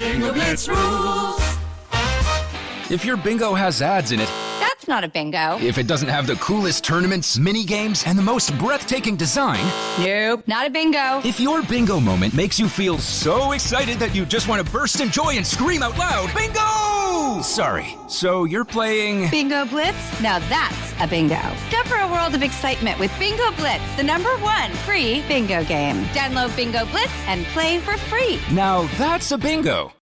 Bingo Blitz rules. If your bingo has ads in it, That's not a bingo. if it doesn't have the coolest tournaments, mini games, and the most breathtaking design, Nope, not a bingo. if your bingo moment makes you feel so excited that you just want to burst in joy and scream out loud, bingo! Sorry, so you're playing... Bingo Blitz? Now that's a bingo. Go for a world of excitement with Bingo Blitz, the #1 free bingo game. Download Bingo Blitz and play for free. Now that's a bingo.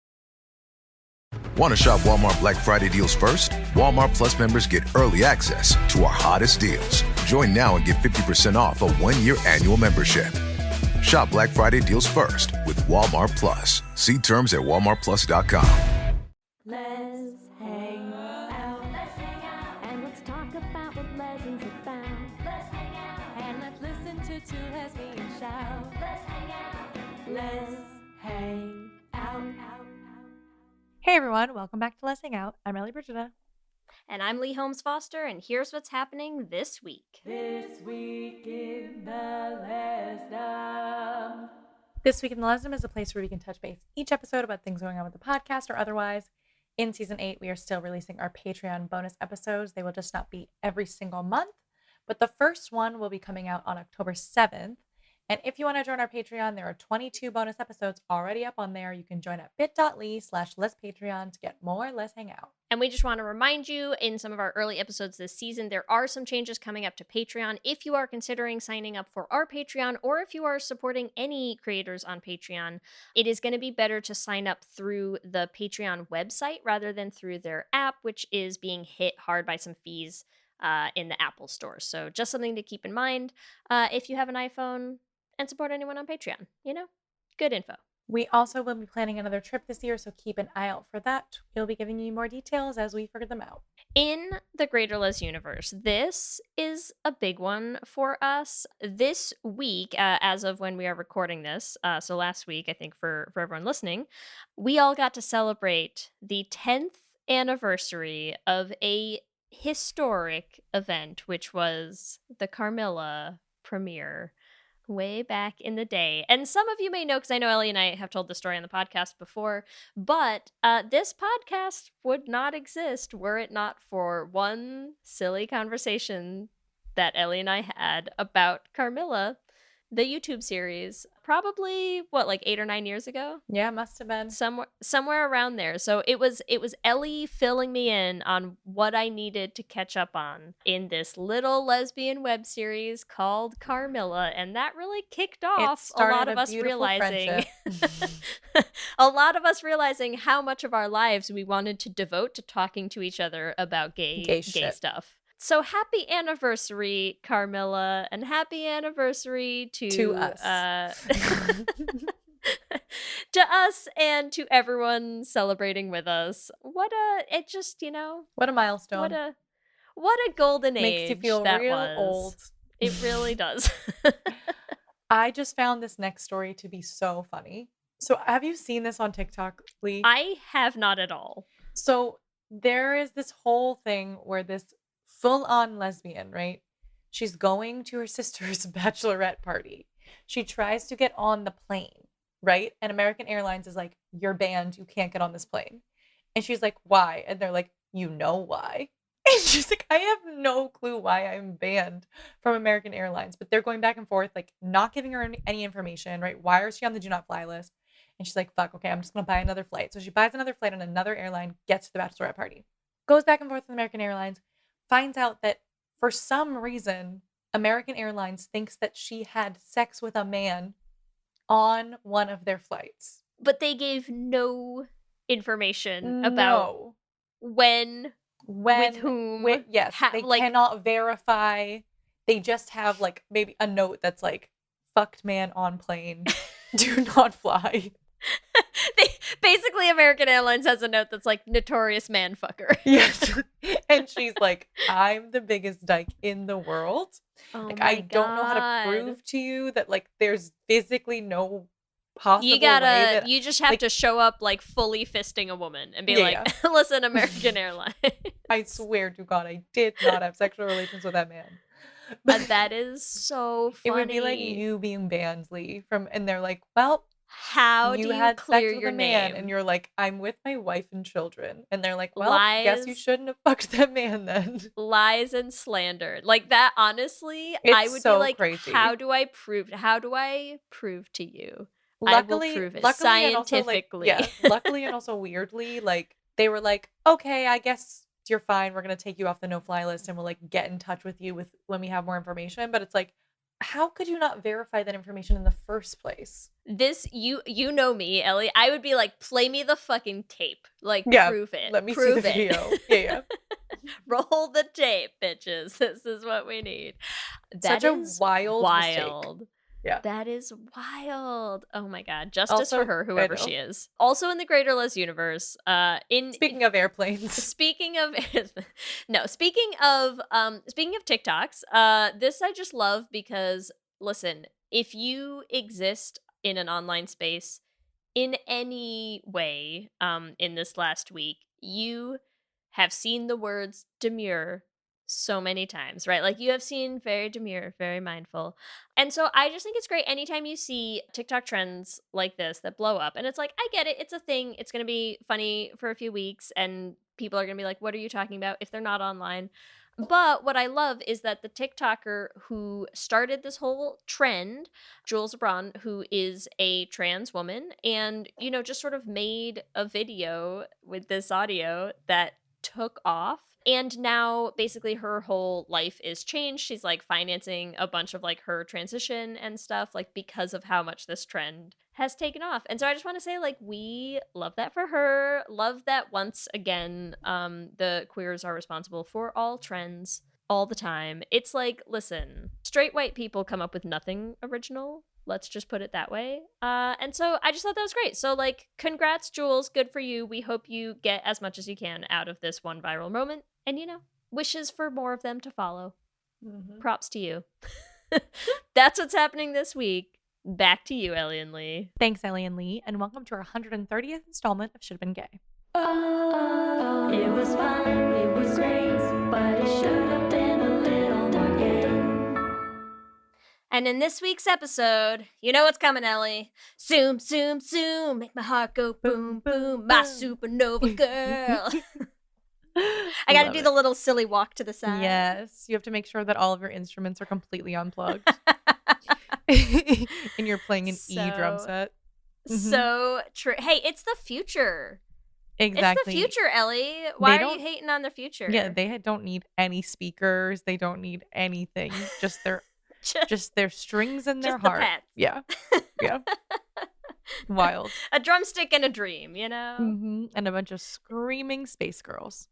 Want to shop Walmart Black Friday deals first? Walmart Plus members get early access to our hottest deals. Join now and get 50% off a 1-year annual membership. Shop Black Friday deals first with Walmart Plus. See terms at walmartplus.com. Let's hang out. Let's hang out. And let's talk about what Legends about. Let's hang out. And let's listen to two lesbians shout. Let's hang out. Let's hang out. Hey everyone, welcome back to Lez Hang Out. I'm Ellie Brigida. And I'm Leigh Holmes Foster, and here's what's happening this week. This week in the Lesdom. This week in the Lesdom is a place where we can touch base each episode about things going on with the podcast or otherwise. In season 8, we are still releasing our Patreon bonus episodes. They will just not be every single month, but the first one will be coming out on October 7th. And if you want to join our Patreon, there are 22 bonus episodes already up on there. You can join at bit.ly/lespatreon to get more Lez Hang Out. And we just want to remind you, in some of our early episodes this season, there are some changes coming up to Patreon. If you are considering signing up for our Patreon, or if you are supporting any creators on Patreon, it is going to be better to sign up through the Patreon website rather than through their app, which is being hit hard by some fees in the Apple store. So just something to keep in mind if you have an iPhone and support anyone on Patreon. You know, good info. We also will be planning another trip this year, so keep an eye out for that. We'll be giving you more details as we figure them out. In the Greater Lez universe, this is a big one for us. This week, as of when we are recording this, so last week, I think for everyone listening, we all got to celebrate the 10th anniversary of a historic event, which was the Carmilla premiere way back in the day. And some of you may know, because I know Ellie and I have told the story on the podcast before, but this podcast would not exist were it not for one silly conversation that Ellie and I had about Carmilla, the YouTube series, probably like 8 or 9 years ago. Yeah, must have been somewhere around there. So it was Ellie filling me in on what I needed to catch up on in this little lesbian web series called Carmilla, and that really kicked off a lot of us realizing a lot of us realizing how much of our lives we wanted to devote to talking to each other about gay stuff. So happy anniversary, Carmilla, and happy anniversary to us. To us and to everyone celebrating with us. What a milestone. What a golden age. Makes you feel that real was. old. It really does. I just found this next story to be so funny. So have you seen this on TikTok, Leigh? I have not at all. So there is this whole thing where this full-on lesbian, right? She's going to her sister's bachelorette party. She tries to get on the plane, right? And American Airlines is like, you're banned. You can't get on this plane. And she's like, why? And they're like, you know why? And she's like, I have no clue why I'm banned from American Airlines. But they're going back and forth, like not giving her any information, right? Why is she on the do not fly list? And she's like, fuck, okay, I'm just going to buy another flight. So she buys another flight on another airline, gets to the bachelorette party, goes back and forth with American Airlines, finds out that for some reason, American Airlines thinks that she had sex with a man on one of their flights. But they gave no information about when, with whom. Yes, they cannot verify. They just have like maybe a note that's like, fucked man on plane, do not fly. Basically, American Airlines has a note that's like, notorious man fucker. Yes. And she's like, I'm the biggest dyke in the world. Oh like, my I don't know how to prove to you that like there's physically no possible way that, you just have to show up like fully fisting a woman and be listen, American Airlines. I swear to God, I did not have sexual relations with that man. But that is so funny. It would be like you being banned, Leigh, and they're like, well, How do you had clear sex with your a man, name? and you're like, I'm with my wife and children, and they're like, well, guess you shouldn't have fucked that man then. Lies and slander. Like that, honestly, I It's would be so like, crazy. how do I prove to you? I will prove it and also, like, scientifically. luckily and also weirdly, like, they were like, okay, I guess you're fine. We're gonna take you off the no-fly list, and we'll like get in touch with you with when we have more information. But it's like, how could you not verify that information in the first place? This, you know me, Ellie. I would be like, play me the fucking tape. Like, Yeah, prove it. let me see prove the it. video. Yeah. Roll the tape, bitches. This is what we need. That Such a is wild mistake. Yeah. That is wild. Oh my god. Justice Also, for her, whoever she is. Also in the Greater Lez universe, Speaking of airplanes. speaking of speaking of TikToks, this I just love because listen, if you exist in an online space in any way in this last week, you have seen the words demure so many times, right? Like you have seen very demure, very mindful. And so I just think it's great anytime you see TikTok trends like this that blow up. And it's like, I get it. It's a thing. It's going to be funny for a few weeks and people are going to be like, what are you talking about if they're not online? But what I love is that the TikToker who started this whole trend, Jules Lebron, who is a trans woman and, you know, just sort of made a video with this audio that took off. And now basically her whole life is changed. She's like financing a bunch of like her transition and stuff, like because of how much this trend has taken off. And so I just want to say, like, we love that for her. Love that once again, the queers are responsible for all trends all the time. It's like, listen, straight white people come up with nothing original. Let's just put it that way. And so I just thought that was great. So, like, congrats, Jules. Good for you. We hope you get as much as you can out of this one viral moment. And, you know, wishes for more of them to follow. Mm-hmm. Props to you. That's what's happening this week. Back to you, Ellie and Leigh. Thanks, Ellie and Leigh, and welcome to our 130th installment of Should Have Been Gay. Oh, it was fun, it was great, but it should have been a little more gay. And in this week's episode, you know what's coming, Ellie. Zoom, zoom, zoom, make my heart go boom, boom, my supernova girl. I gotta do the little silly walk to the side. Yes, you have to make sure that all of your instruments are completely unplugged. And you're playing an E drum set. So true. Hey, it's the future. Exactly. It's the future, Ellie. Why are you hating on the future? Yeah, they don't need any speakers. They don't need anything. Just their strings and their heart. Pets. Yeah. Yeah. Wild. A drumstick and a dream, you know? Mm-hmm. And a bunch of screaming space girls.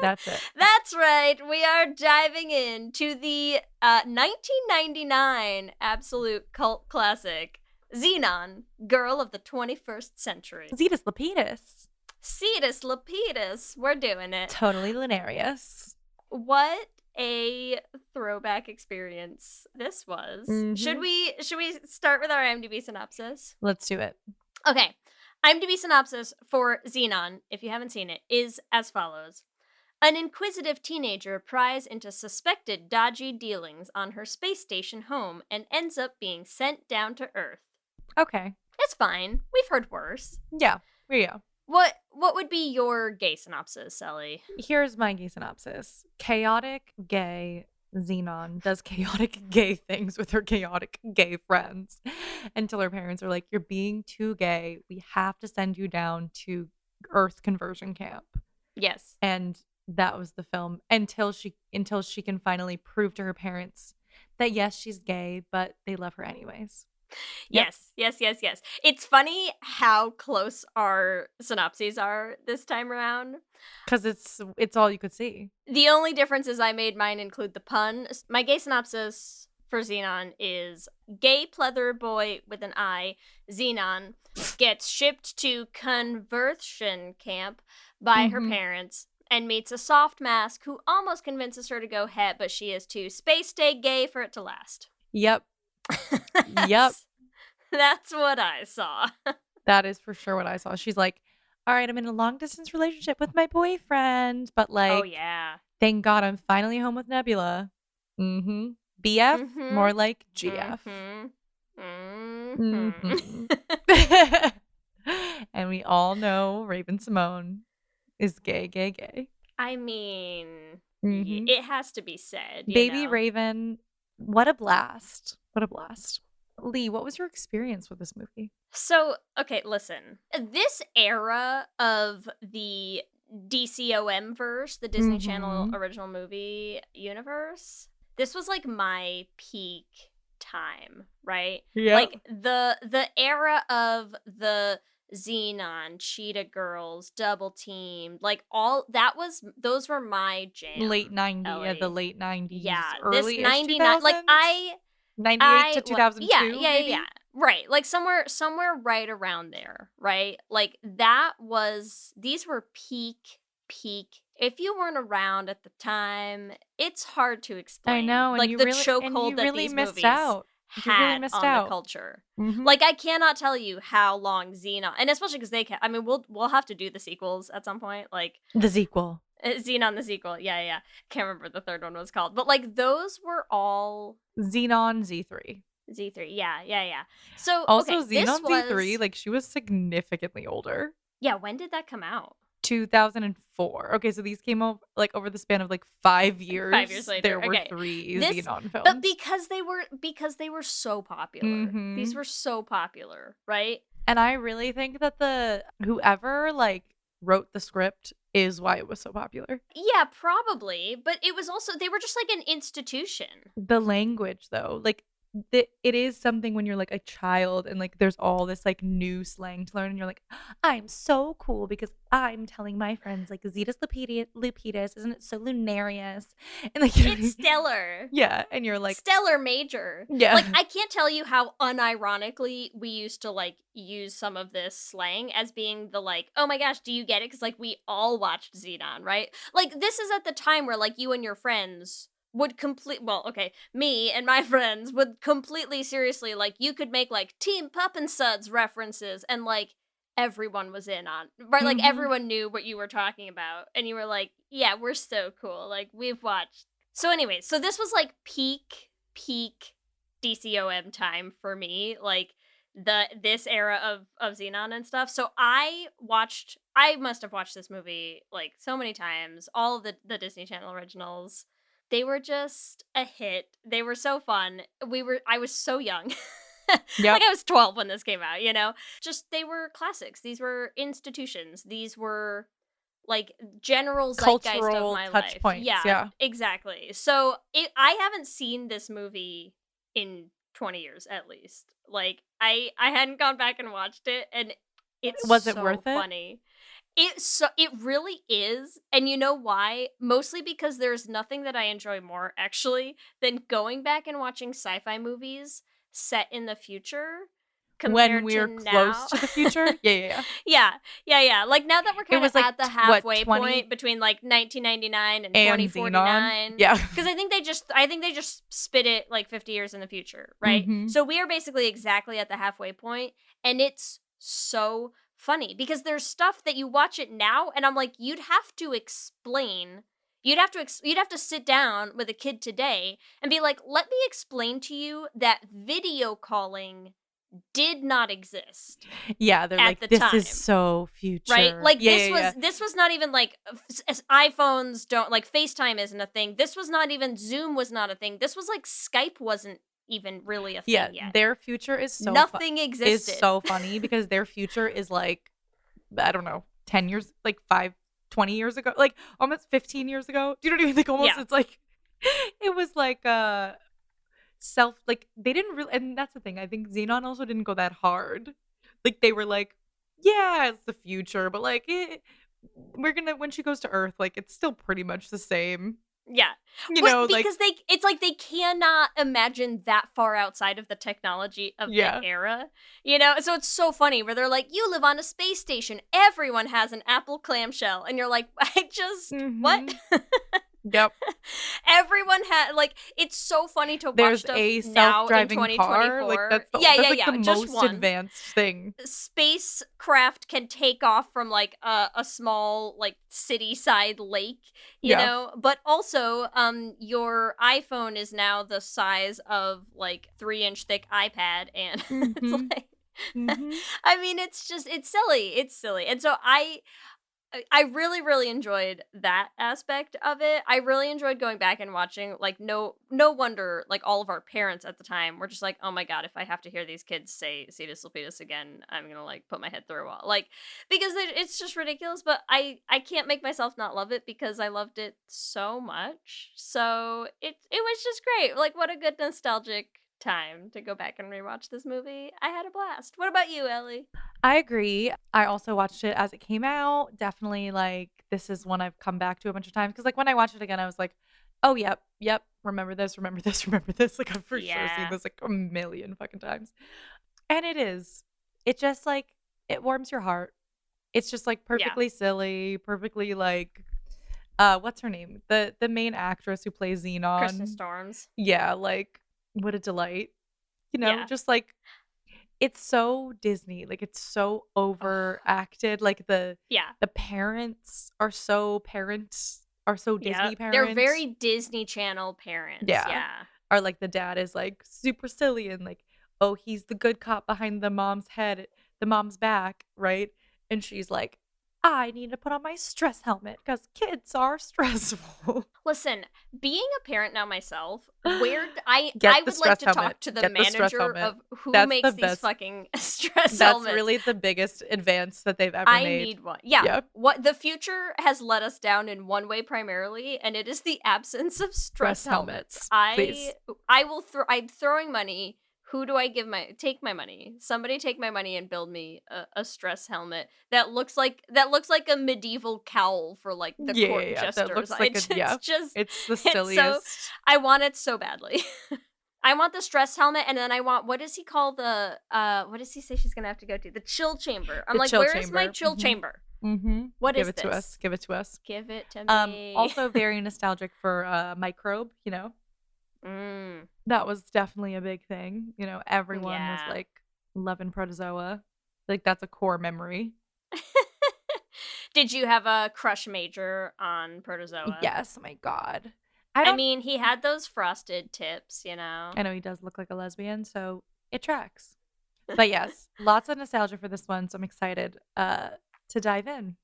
That's it. That's right. We are diving into the 1999 absolute cult classic, Zenon, Girl of the 21st Century. Cetus lupeedus. Cetus lupeedus. We're doing it. Totally lunarius. What a throwback experience this was. Mm-hmm. Should we start with our IMDb synopsis? Let's do it. Okay. IMDb synopsis for Zenon, if you haven't seen it, is as follows. An inquisitive teenager pries into suspected dodgy dealings on her space station home and ends up being sent down to Earth. Okay. It's fine. We've heard worse. Yeah. What would be your gay synopsis, Ellie? Here's my gay synopsis. Chaotic gay Zenon does chaotic gay things with her chaotic gay friends until her parents are like, you're being too gay. We have to send you down to Earth conversion camp. Yes. And that was the film until she can finally prove to her parents that yes, she's gay, but they love her anyways. Yep. Yes. It's funny how close our synopses are this time around. Because it's all you could see. The only difference is I made mine include the pun. My gay synopsis for Zenon is gay pleather boy with an I, Zenon, gets shipped to conversion camp by her parents and meets a soft mask who almost convinces her to go het, but she is too space stay gay for it to last. Yep. Yep. That's what I saw. That is for sure what I saw. She's like, all right, I'm in a long distance relationship with my boyfriend, but like, oh yeah, thank God I'm finally home with Nebula. BF, more like GF. Mm-hmm. And we all know Raven-Symoné is gay. I mean, Mhm. it has to be said. Baby Raven, what a blast. Leigh, what was your experience with this movie? So, okay, listen. This era of the DCOM verse, the Disney Channel original movie universe, this was like my peak time, right? Yeah. Like the era of the Zenon, Cheetah Girls, Double Teamed, like all that those were my jam. Late 90s, Ellie. the late 90s, Yeah, early this 99, like 98 to 2002, yeah, maybe? yeah. Right. Like somewhere right around there, right? Like these were peak. If you weren't around at the time, it's hard to explain. I know, and like you the really, chokehold that really these missed movies out. You really had missed on out. the culture. Mhm. Like I cannot tell you how long Zenon, and especially because I mean, we'll have to do the sequels at some point, like The sequel. Zenon the sequel. Yeah. Can't remember what the third one was called, but like those were all Zenon Z3. Z3. Yeah. So Also, okay, this Zenon Z3, was, like she was significantly older. yeah. When did that come out? 2004. Okay, so these came out like over the span of like 5 years. 5 years later. There were Okay. 3 This- Zenon films. But because they were so popular. Mhm. These were so popular, right? And I really think that whoever like wrote the script is why it was so popular. Yeah, probably. But it was also, they were just like an institution. The language though, like it is something when you're like a child and like there's all this like new slang to learn and you're like, I'm so cool because I'm telling my friends like Zetus lupeedus, isn't it so lunarious? And like It's stellar. yeah, and you're like Stellar major. yeah. Like I can't tell you how unironically we used to like use some of this slang as being the like, oh my gosh, do you get it? Because like we all watched Zenon, right? Like this is at the time where like you and your friends would me and my friends would completely seriously, like, you could make, like, Team Pup and Suds references, and, like, everyone was in on, right? Like, everyone knew what you were talking about, and you were like, yeah, we're so cool, like, we've watched. So anyway, so this was, like, peak DCOM time for me, like, this era of Zenon and stuff. So I must have watched this movie, like, so many times, all of the Disney Channel originals. They were just a hit. They were so fun. I was so young. Yep. Like I was 12 when this came out, you know? Just, they were classics. These were institutions. These were like general zeitgeist Cultural of my touch life. points, Yeah, yeah. exactly. So I haven't seen this movie in 20 years at least. Like I hadn't gone back and watched it, and it's Was it so worth it? funny. It really is, and you know why? Mostly because there's nothing that I enjoy more actually than going back and watching sci-fi movies set in the future. When we're close to the future? Yeah. Yeah. Like now that we're kind of like, at the halfway point between like 1999 and 2049. Zenon. Yeah. Because I think they just spit it like 50 years in the future, right? Mhm. So we are basically exactly at the halfway point, and it's so funny because there's stuff that you watch it now and I'm like, you'd have to sit down with a kid today and be like, let me explain to you that video calling did not exist. Yeah, they're at like, the this time. is so future. Right? Like Yeah. this was not even like iPhones don't, like, FaceTime isn't a thing. This was not even, Zoom was not a thing. This was like Skype wasn't even really a thing yet. Their future is so Nothing existed. is so funny because their future is like, I don't know, 10 years, like 20 years ago, like almost 15 years ago. Do you know what I mean? Like almost, It's like, it was like like they didn't really, and that's the thing. I think Zenon also didn't go that hard. Like they were like, yeah, it's the future, but like when she goes to Earth, like it's still pretty much the same. Yeah. You know, because it's like they cannot imagine that far outside of the technology of that era. You know? So it's so funny where they're like, you live on a space station. Everyone has an Apple clamshell. And you're like, what? Yep. Everyone had like it's so funny to watch There's stuff a now in self-driving car. Like 2024. that's Yeah. the Just most one. advanced thing. Spacecraft can take off from like a small like city side lake, you Yeah. know, but also your iPhone is now the size of like 3-inch thick iPad, and it's Mhm. like Mhm. I mean it's silly, and so I really, really enjoyed that aspect of it. I really enjoyed going back and watching. Like, no wonder, like, all of our parents at the time were just like, oh my god, if I have to hear these kids say Cetus lupeedus again, I'm gonna, like, put my head through a wall. Like, because it's just ridiculous, but I can't make myself not love it because I loved it so much. So, it was just great. Like, what a good nostalgic time to go back and rewatch this movie. I had a blast. What about you, Ellie? I agree. I also watched it as it came out. Definitely, like, this is one I've come back to a bunch of times because, like, when I watched it again, I was like, oh, yep. Remember this, remember this, remember this. Like, I've for sure seen Yeah. this like a million fucking times. And it just like, it warms your heart. It's just like perfectly silly, perfectly like, what's her name? The main actress who plays Zenon. Kristen Storms. Yeah, like, what a delight. You know, Yeah. just like, it's so Disney. Like, it's so overacted. Like, the parents are so Disney parents. They're very Disney Channel parents. Yeah. Or like the dad is like super silly and like, oh, he's the good cop behind the mom's back, right? And she's like, I need to put on my stress helmet because kids are stressful. Listen, being a parent now myself, I Get would the like stress to helmet. talk to the Get the stress manager helmet. of who That's makes the these best. fucking stress That's helmets. really the biggest advance that they've ever I made. need one. Yeah. Yep. What the future has let us down in one way primarily, and it is the absence of stress helmets. Please. I'm throwing money. Who do I take my money? Somebody take my money and build me a stress helmet that looks like a medieval cowl for like the court jesters. That looks like it's the silliest. I want it so badly. I want the stress helmet, and then I want, what does he call the what does he say she's gonna have to go to? The chill chamber. I'm The like, chill where is chamber. my chill Mhm. chamber? Mm-hmm. What Give is it to this? us. Give it to us. Give it to me. Also very nostalgic for Microbe, you know. That was definitely a big thing. You know, everyone was Yeah. like loving Protozoa. Like, that's a core memory. Did you have a crush major on Protozoa? Yes, oh my god. I mean, he had those frosted tips, you know. I know he does look like a lesbian, so it tracks. But yes, lots of nostalgia for this one, so I'm excited to dive in.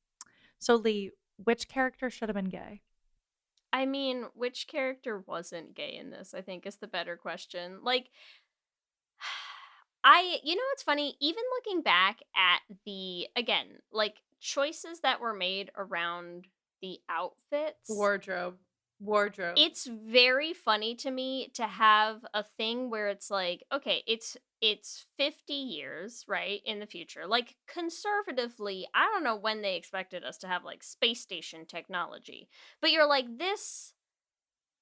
So Leigh, which character should have been gay? I mean, which character wasn't gay in this, I think is the better question. Like, you know what's funny? Even looking back at again, like, choices that were made around the outfits. Wardrobe. It's very funny to me to have a thing where it's like, okay, it's 50 years, right, in the future. Like, conservatively, I don't know when they expected us to have like space station technology, but you're like, this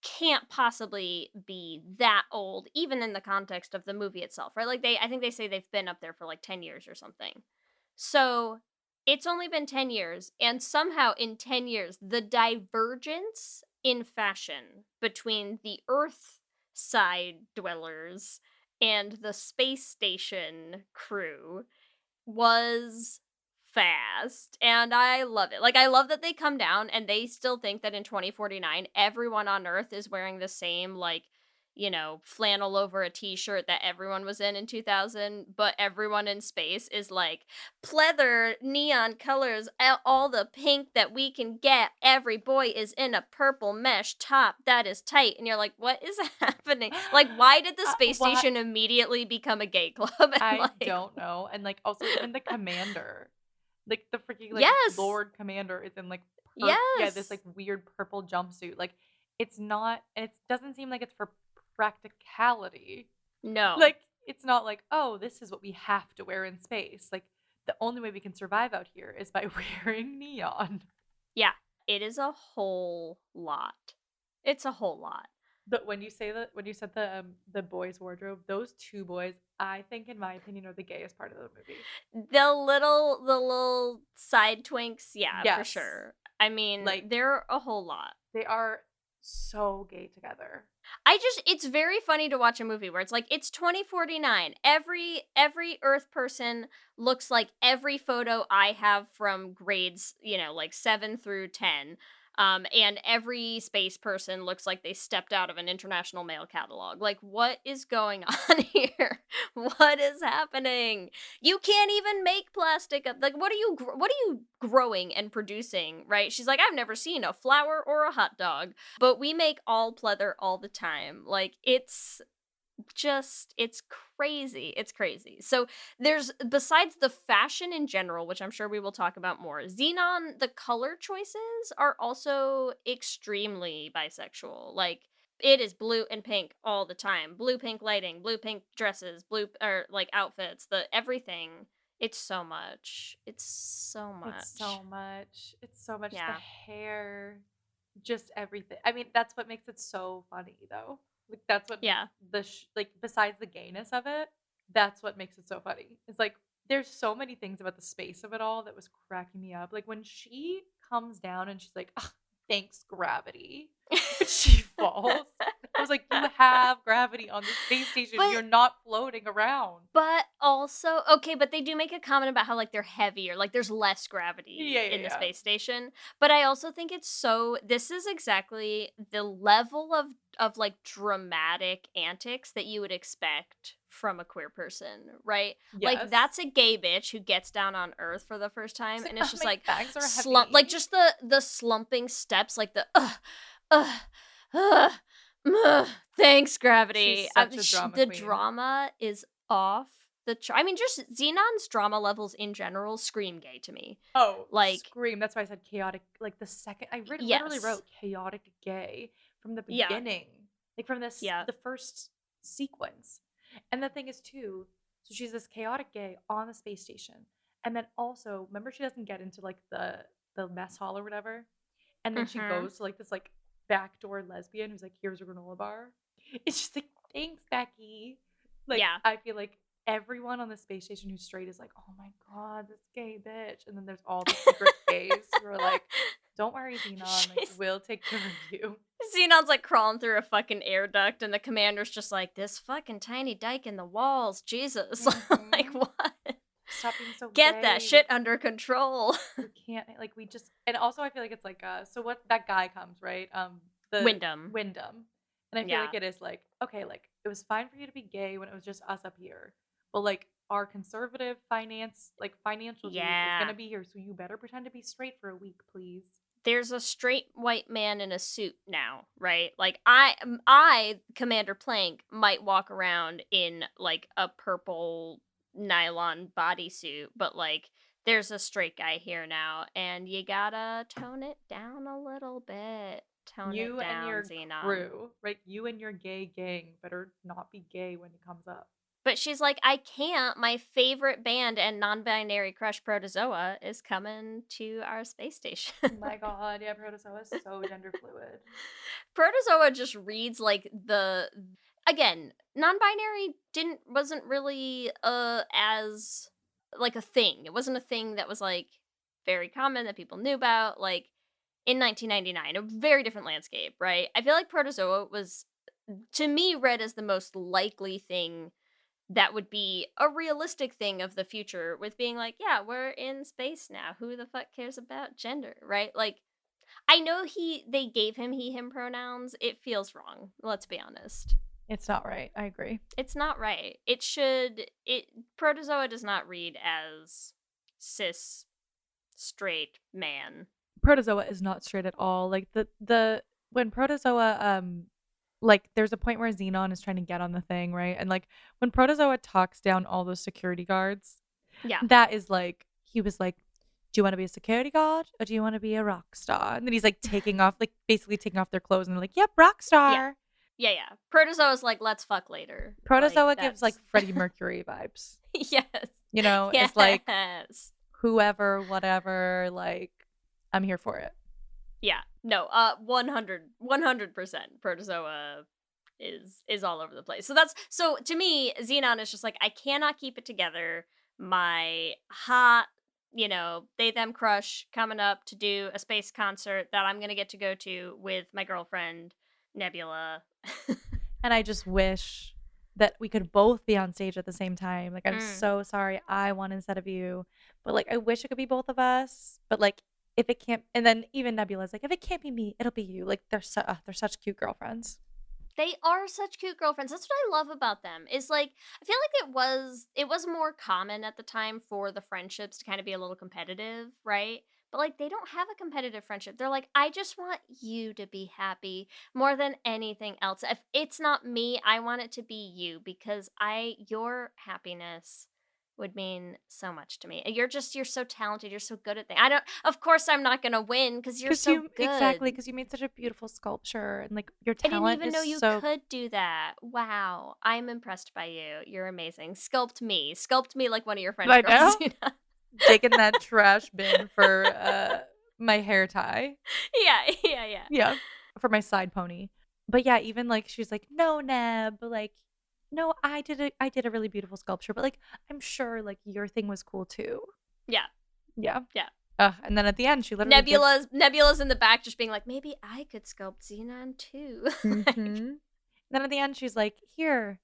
can't possibly be that old, even in the context of the movie itself, right? Like, I think they say they've been up there for like 10 years or something. So it's only been 10 years, and somehow in 10 years, the divergence in fashion between the Earth side dwellers and the space station crew was fast, and I love it. Like, I love that they come down and they still think that in 2049 everyone on Earth is wearing the same, like, you know, flannel over a t-shirt that everyone was in 2000, but everyone in space is like, pleather, neon colors, all the pink that we can get. Every boy is in a purple mesh top that is tight. And you're like, what is happening? Like, why did the space station immediately become a gay club? And I don't know. And like, also even the commander, like the freaking like Lord Commander is in like this like weird purple jumpsuit. Like, it's not, and it doesn't seem like it's for practicality. No. Like, it's not like, oh, this is what we have to wear in space. Like, the only way we can survive out here is by wearing neon. Yeah, it is a whole lot. It's a whole lot. But when you said the boys' wardrobe, those two boys, I think, in my opinion, are the gayest part of the movie. The little side twinks, yeah, for Yes. sure. I mean, Like, they're a whole lot. They are so gay together. It's very funny to watch a movie where it's like, it's 2049. Every Earth person looks like every photo I have from grades, like 7 through 10. And every space person looks like they stepped out of an international mail catalog. Like, what is going on here? What is happening? You can't even make plastic. Like, what are you growing and producing, right? She's like, I've never seen a flower or a hot dog, but we make all pleather all the time. Like, it's crazy. It's crazy. So there's, besides the fashion in general, which I'm sure we will talk about more, Zenon, the color choices are also extremely bisexual. Like, it is blue and pink all the time. Blue pink lighting, blue pink dresses, blue or like outfits, the everything. It's so much. It's so much. It's so much. Yeah. The hair, just everything. I mean, that's what makes it so funny, though. Like, that's what makes like, besides the gayness of it, that's what makes it so funny. It's like, there's so many things about the space of it all that was cracking me up. Like, when she comes down and she's like, "Ah, thanks, gravity." But she falls. I was like, you have gravity on the space station. You're not floating around. But also, okay, but they do make a comment about how, like, they're heavier, like, there's less gravity in the space station. But I also think this is exactly the level of like dramatic antics that you would expect from a queer person, right? Yes. Like, that's a gay bitch who gets down on Earth for the first time, and it's just My like bags are slump, heavy. like just the slumping steps, like the thanks, gravity. She's such a drama The queen. drama is off the I mean, just Xenon's drama levels in general scream gay to me. Oh, like, scream. That's why I said chaotic. Like, the second I literally wrote chaotic gay from the beginning. Like, from this the first sequence. And the thing is, too, so she's this chaotic gay on the space station. And then also, remember, she doesn't get into like the mess hall or whatever. And then she goes to like this like backdoor lesbian who's like, here's a granola bar. It's just like, thanks, Becky. Like, I feel like everyone on the space station who's straight is like, oh my god, this gay bitch. And then there's all the secret gays who are like, don't worry, Zenon, like, we'll take care of you. Zenon's like crawling through a fucking air duct, and the commander's just like, this fucking tiny dike in the walls, Jesus. Like, what? Stop being so Get gay. that shit under control. We can't, like, we just, and also I feel like it's like, so what, that guy comes, right? The Wyndham. And I feel like it is like, okay, like, it was fine for you to be gay when it was just us up here. But like, our conservative financial dude is gonna be here, so you better pretend to be straight for a week, please. There's a straight white man in a suit now, right? Like, I, Commander Plank, might walk around in like a purple nylon bodysuit, but like, there's a straight guy here now, and you gotta tone it down a little bit. Tone it down, and your Zenon. crew, right? You and your gay gang better not be gay when it comes up. But she's like, I can't. My favorite band and non-binary crush, Protozoa, is coming to our space station. Oh my god, yeah, Protozoa is so gender fluid. Protozoa just reads like again, non-binary wasn't really as like a thing. It wasn't a thing that was like very common that people knew about. Like, in 1999, a very different landscape, right? I feel like Protozoa was, to me, read as the most likely thing that would be a realistic thing of the future, with being like, yeah, we're in space now. Who the fuck cares about gender, right? Like, I know they gave him he, him pronouns. It feels wrong. Let's be honest. It's not right. I agree. It's not right. Protozoa does not read as cis, straight man. Protozoa is not straight at all. Like, when Protozoa, like, there's a point where Zenon is trying to get on the thing, right? And like, when Protozoa talks down all those security guards, that is like, he was like, do you want to be a security guard or do you want to be a rock star? And then he's like basically taking off their clothes, and they're like, yep, rock star. Yeah. Protozoa's like, let's fuck later. Protozoa gives like Freddie Mercury vibes. Yes. You know, it's like, whoever, whatever, like, I'm here for it. Yeah, no, 100%. Protozoa is all over the place. So to me, Zenon is just like, I cannot keep it together. My hot they them crush coming up to do a space concert that I'm gonna get to go to with my girlfriend Nebula. And I just wish that we could both be on stage at the same time. Like, I'm Mm. so sorry I won instead of you. But, like, I wish it could be both of us. But, like, if it can't, and then even Nebula's like, if it can't be me, it'll be you. Like, they're such cute girlfriends. They are such cute girlfriends. That's what I love about them. Is like I feel like it was more common at the time for the friendships to kind of be a little competitive, right? But like they don't have a competitive friendship. They're like, I just want you to be happy more than anything else. If it's not me, I want it to be you because your happiness would mean so much to me. You're so talented. You're so good at things. Of course I'm not gonna win because you're so good. Exactly, because you made such a beautiful sculpture and like your I didn't talent even is know you so could do that. Wow. I'm impressed by you. You're amazing. Sculpt me. Sculpt me like one of your French I girls. know. Taking that trash bin for my hair tie. Yeah. Yeah, for my side pony. But yeah, even like she's like, no, Neb, like, no, I did a really beautiful sculpture, but like I'm sure like your thing was cool too. Yeah. Yeah. Yeah. And then at the end, she literally gives- Nebula's in the back just being like, maybe I could sculpt Zenon too. Mhm. Then at the end, she's like, here,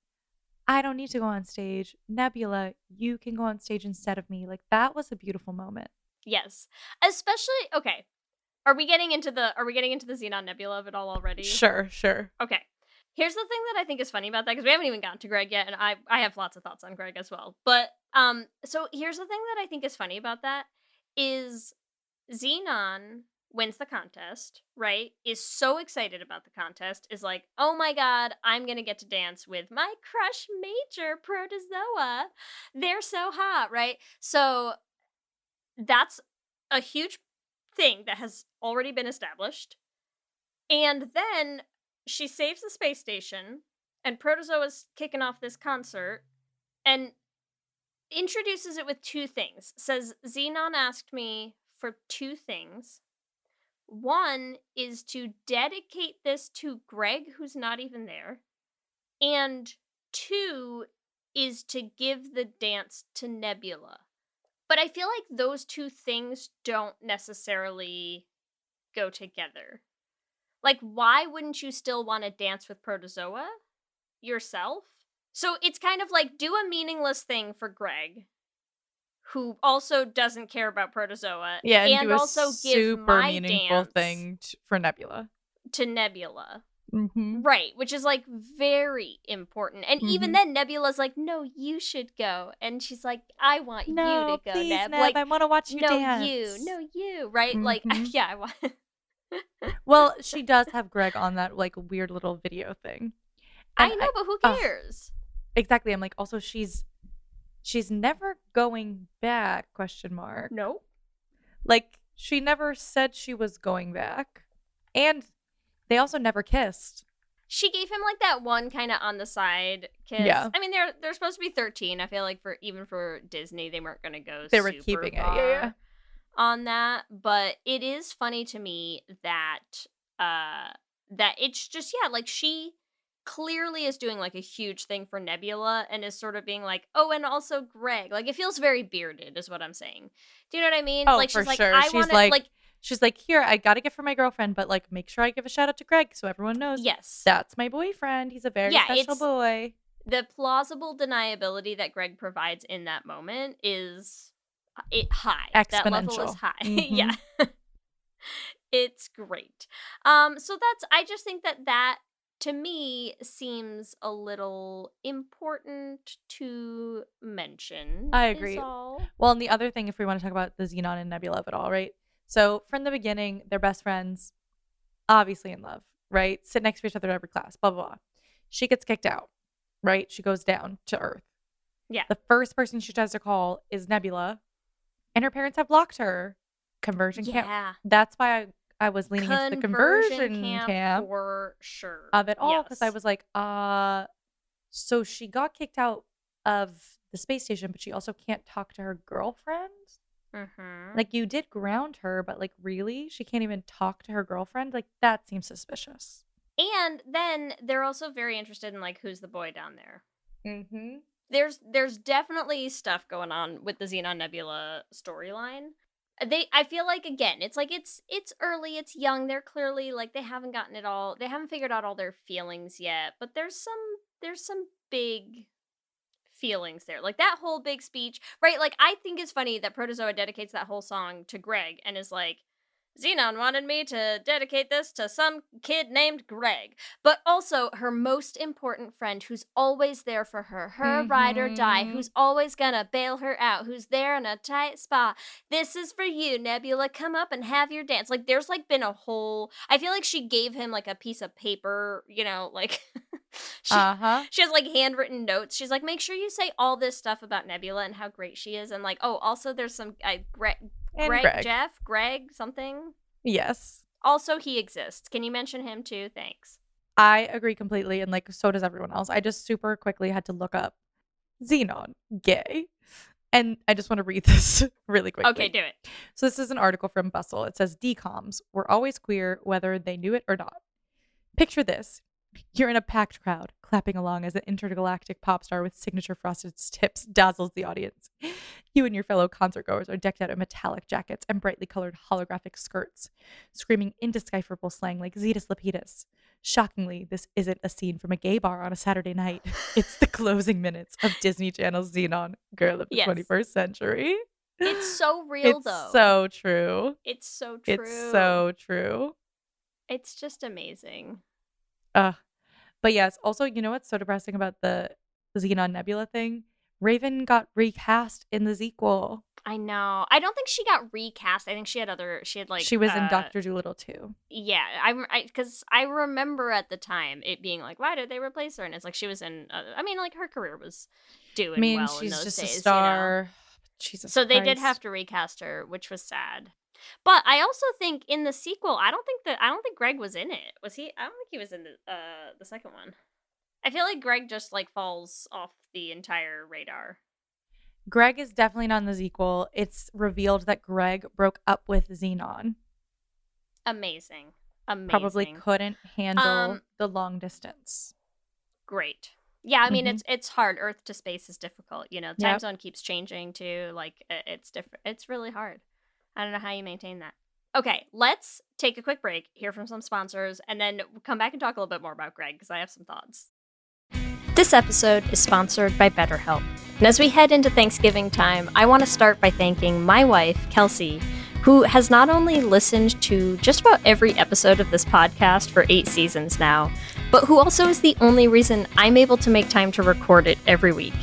I don't need to go on stage. Nebula, you can go on stage instead of me. Like that was a beautiful moment. Yes. Especially okay. Are we getting into the Zenon Nebula of it all already? Sure. Okay. Here's the thing that I think is funny about that, because we haven't even gotten to Greg yet, and I have lots of thoughts on Greg as well. But so here's the thing that I think is funny about that is Zenon wins the contest, right? Is so excited about the contest, is like, oh my god, I'm gonna get to dance with my crush Major Protozoa. They're so hot, right? So that's a huge thing that has already been established. And then she saves the space station, and Protozoa's kicking off this concert, and introduces it with two things. Says, Zenon asked me for two things. One is to dedicate this to Greg, who's not even there. And two is to give the dance to Nebula. But I feel like those two things don't necessarily go together. Like, why wouldn't you still want to dance with Protozoa yourself? So it's kind of like, do a meaningless thing for Greg, who also doesn't care about Protozoa. Yeah, and do a also give super my meaningful dance thing for Nebula. to Nebula. Mm-hmm. Right, which is like very important. And even then, Nebula's like, no, you should go. And she's like, I want you to go, please, Neb. Neb. Like, I want to watch you dance. No, you. Right? Like, yeah, I want. Well, she does have Greg on that like weird little video thing. And I know, but who cares? Exactly. I'm like, also she's never going back, ? No. Like she never said she was going back. And they also never kissed. She gave him like that one kind of on the side kiss. Yeah. I mean, they're supposed to be 13. I feel like for Disney, they weren't going to go They were super keeping it. far Yeah. on that. But it is funny to me that it's just, yeah, like she clearly is doing like a huge thing for Nebula and is sort of being like, oh, and also Greg. Like it feels very bearded is what I'm saying. Do you know what I mean? Oh, like for she's like, sure. I She's want to like, she's like, here, I got to get for my girlfriend, but like make sure I give a shout out to Greg so everyone knows. Yes. That's my boyfriend. He's a very special boy. The plausible deniability that Greg provides in that moment is high. Exponential. That level is high. Mm-hmm. Yeah. It's great. So I just think that to me seems a little important to mention. I agree. Is all. Well, and the other thing, if we want to talk about the Zenon and Nebula of it all, right? So from the beginning, they're best friends, obviously in love, right? Sit next to each other in every class, blah, blah, blah. She gets kicked out, right? She goes down to Earth. Yeah. The first person she tries to call is Nebula, and her parents have blocked her. Conversion camp. Yeah. That's why I was leaning into the conversion camp for sure of it all, because I Yes. was like, so she got kicked out of the space station, but she also can't talk to her girlfriend. Mhm. Like, you did ground her, but like, really, she can't even talk to her girlfriend. Like, that seems suspicious. And then they're also very interested in like who's the boy down there. Mm-hmm. There's definitely stuff going on with the Zenon Nebula storyline. I feel like, again, it's like it's early, it's young. They're clearly like they haven't figured out all their feelings yet, but there's some big feelings there. Like that whole big speech, right? Like I think it's funny that Protozoa dedicates that whole song to Greg and is like, Zenon wanted me to dedicate this to some kid named Greg, but also her most important friend who's always there for her ride or die, who's always gonna bail her out, who's there in a tight spot. This is for you, Nebula. Come up and have your dance. Like there's like been a whole, I feel like she gave him like a piece of paper, you know, like she has like handwritten notes. She's like, make sure you say all this stuff about Nebula and how great she is. And like, oh, also there's some Greg, something. Yes. Also, he exists. Can you mention him too? Thanks. I agree completely, and like so does everyone else. I just super quickly had to look up Zenon gay, and I just want to read this really quickly. Okay, do it. So this is an article from Bustle. It says DComs were always queer, whether they knew it or not. Picture this. You're in a packed crowd, clapping along as an intergalactic pop star with signature frosted tips dazzles the audience. You and your fellow concertgoers are decked out in metallic jackets and brightly colored holographic skirts, screaming indecipherable slang like Cetus lupeedus. Shockingly, this isn't a scene from a gay bar on a Saturday night. It's the closing minutes of Disney Channel's Zenon, Girl of the 21st Century. It's so real, it's though. So true. It's so true. It's so true. It's just amazing. But yes, also, you know what's so depressing about the Zenon Nebula thing? Raven got recast in the sequel. I know. I don't think she got recast. I think she had she was in Dr. Dolittle too. Yeah, because I remember at the time it being like, why did they replace her? And it's like she was in. I mean, like her career was doing well she's in those just days. A star. You know? Jesus so they Christ. did have to recast her, which was sad. But I also think in the sequel, I don't think Greg was in it. Was he? I don't think he was in the second one. I feel like Greg just like falls off the entire radar. Greg is definitely not in the sequel. It's revealed that Greg broke up with Zenon. Amazing. Probably couldn't handle the long distance. Great. Yeah, I mean it's hard. Earth to space is difficult. You know, time zone keeps changing too. Like it's different. It's really hard. I don't know how you maintain that. Okay, let's take a quick break, hear from some sponsors, and then come back and talk a little bit more about Greg because I have some thoughts. This episode is sponsored by BetterHelp. And as we head into Thanksgiving time, I want to start by thanking my wife, Kelsey, who has not only listened to just about every episode of this podcast for 8 seasons now, but who also is the only reason I'm able to make time to record it every week.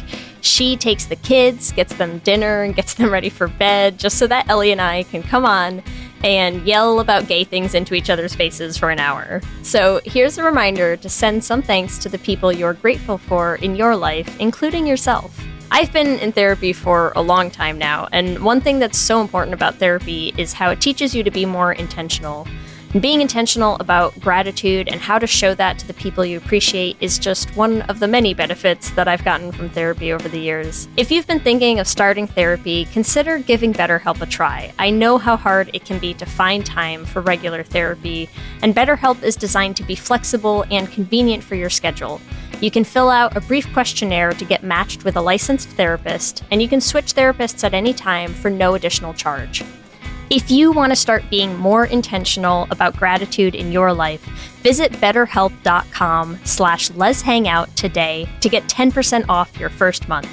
She takes the kids, gets them dinner, and gets them ready for bed just so that Ellie and I can come on and yell about gay things into each other's faces for an hour. So here's a reminder to send some thanks to the people you're grateful for in your life, including yourself. I've been in therapy for a long time now, and one thing that's so important about therapy is how it teaches you to be more intentional. And being intentional about gratitude and how to show that to the people you appreciate is just one of the many benefits that I've gotten from therapy over the years. If you've been thinking of starting therapy, consider giving BetterHelp a try. I know how hard it can be to find time for regular therapy, and BetterHelp is designed to be flexible and convenient for your schedule. You can fill out a brief questionnaire to get matched with a licensed therapist, and you can switch therapists at any time for no additional charge. If you want to start being more intentional about gratitude in your life, visit betterhelp.com/Lez Hang Out today to get 10% off your first month.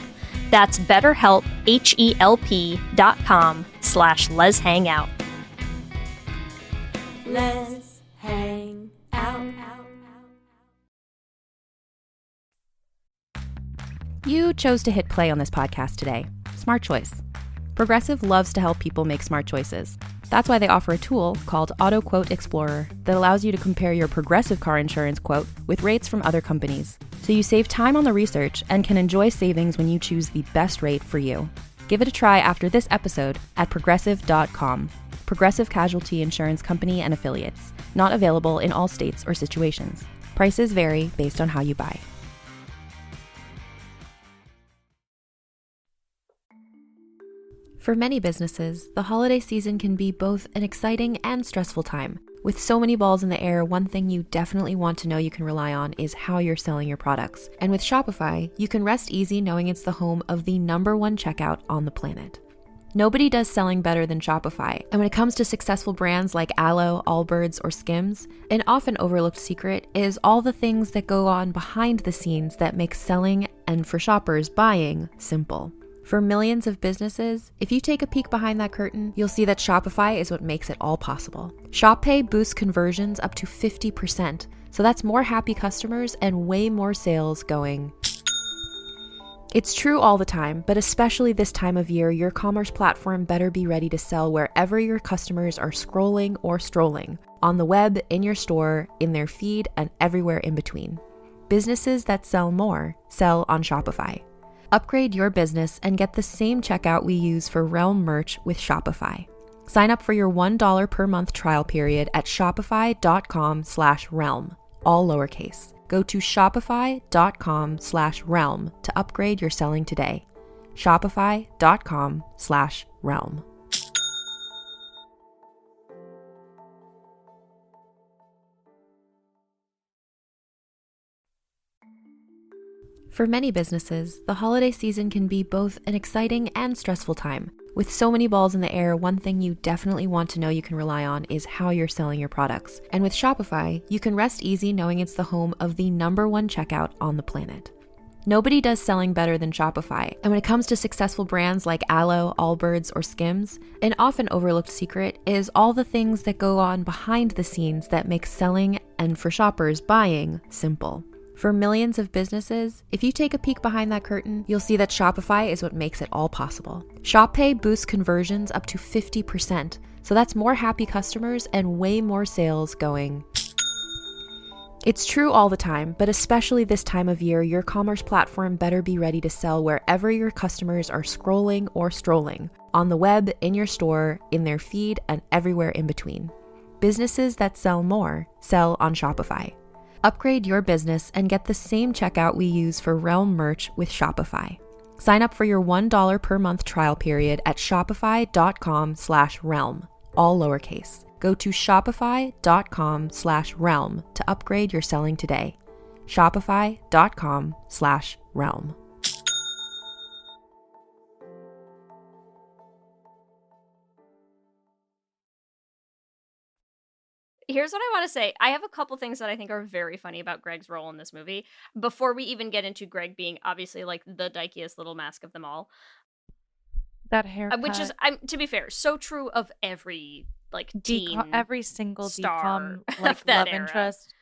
That's BetterHelp, HELP.com/Lez Hang Out. Let's hang out. You chose to hit play on this podcast today. Smart choice. Progressive loves to help people make smart choices. That's why they offer a tool called Auto Quote Explorer that allows you to compare your Progressive car insurance quote with rates from other companies. So you save time on the research and can enjoy savings when you choose the best rate for you. Give it a try after this episode at progressive.com. Progressive Casualty Insurance Company and Affiliates. Not available in all states or situations. Prices vary based on how you buy. For many businesses, the holiday season can be both an exciting and stressful time, With so many balls in the air, one thing you definitely want to know you can rely on is how you're selling your products. And with Shopify, you can rest easy knowing it's the home of the #1 checkout on the planet. Nobody does selling better than Shopify. And when it comes to successful brands like Aloe, Allbirds, or Skims, an often overlooked secret is all the things that go on behind the scenes that make selling and, for shoppers, buying simple. For millions of businesses, if you take a peek behind that curtain, you'll see that Shopify is what makes it all possible. Shop Pay boosts conversions up to 50%, so that's more happy customers and way more sales going. It's true all the time, but especially this time of year, your commerce platform better be ready to sell wherever your customers are scrolling or strolling, on the web, in your store, in their feed, and everywhere in between. Businesses that sell more sell on Shopify. Upgrade your business and get the same checkout we use for Realm merch with Shopify. Sign up for your $1 per month trial period at shopify.com/realm, all lowercase. Go to shopify.com/realm to upgrade your selling today. Shopify.com/realm. For many businesses, the holiday season can be both an exciting and stressful time. With so many balls in the air, one thing you definitely want to know you can rely on is how you're selling your products. And with Shopify, you can rest easy knowing it's the home of the #1 checkout on the planet. Nobody does selling better than Shopify. And when it comes to successful brands like Aloe, Allbirds, or Skims, an often overlooked secret is all the things that go on behind the scenes that make selling and, for shoppers, buying simple. For millions of businesses, if you take a peek behind that curtain, you'll see that Shopify is what makes it all possible. Shop Pay boosts conversions up to 50%, so that's more happy customers and way more sales going. It's true all the time, but especially this time of year, your commerce platform better be ready to sell wherever your customers are scrolling or strolling, on the web, in your store, in their feed, and everywhere in between. Businesses that sell more sell on Shopify. Upgrade your business and get the same checkout we use for Realm merch with Shopify. Sign up for your $1 per month trial period at shopify.com/realm, all lowercase. Go to shopify.com/realm to upgrade your selling today. Shopify.com/realm. Here's what I want to say. I have a couple things that I think are very funny about Greg's role in this movie before we even get into Greg being obviously like the dykiest little mask of them all. That haircut. Which is, to be fair, so true of every like teen every single star like of that love era. interest,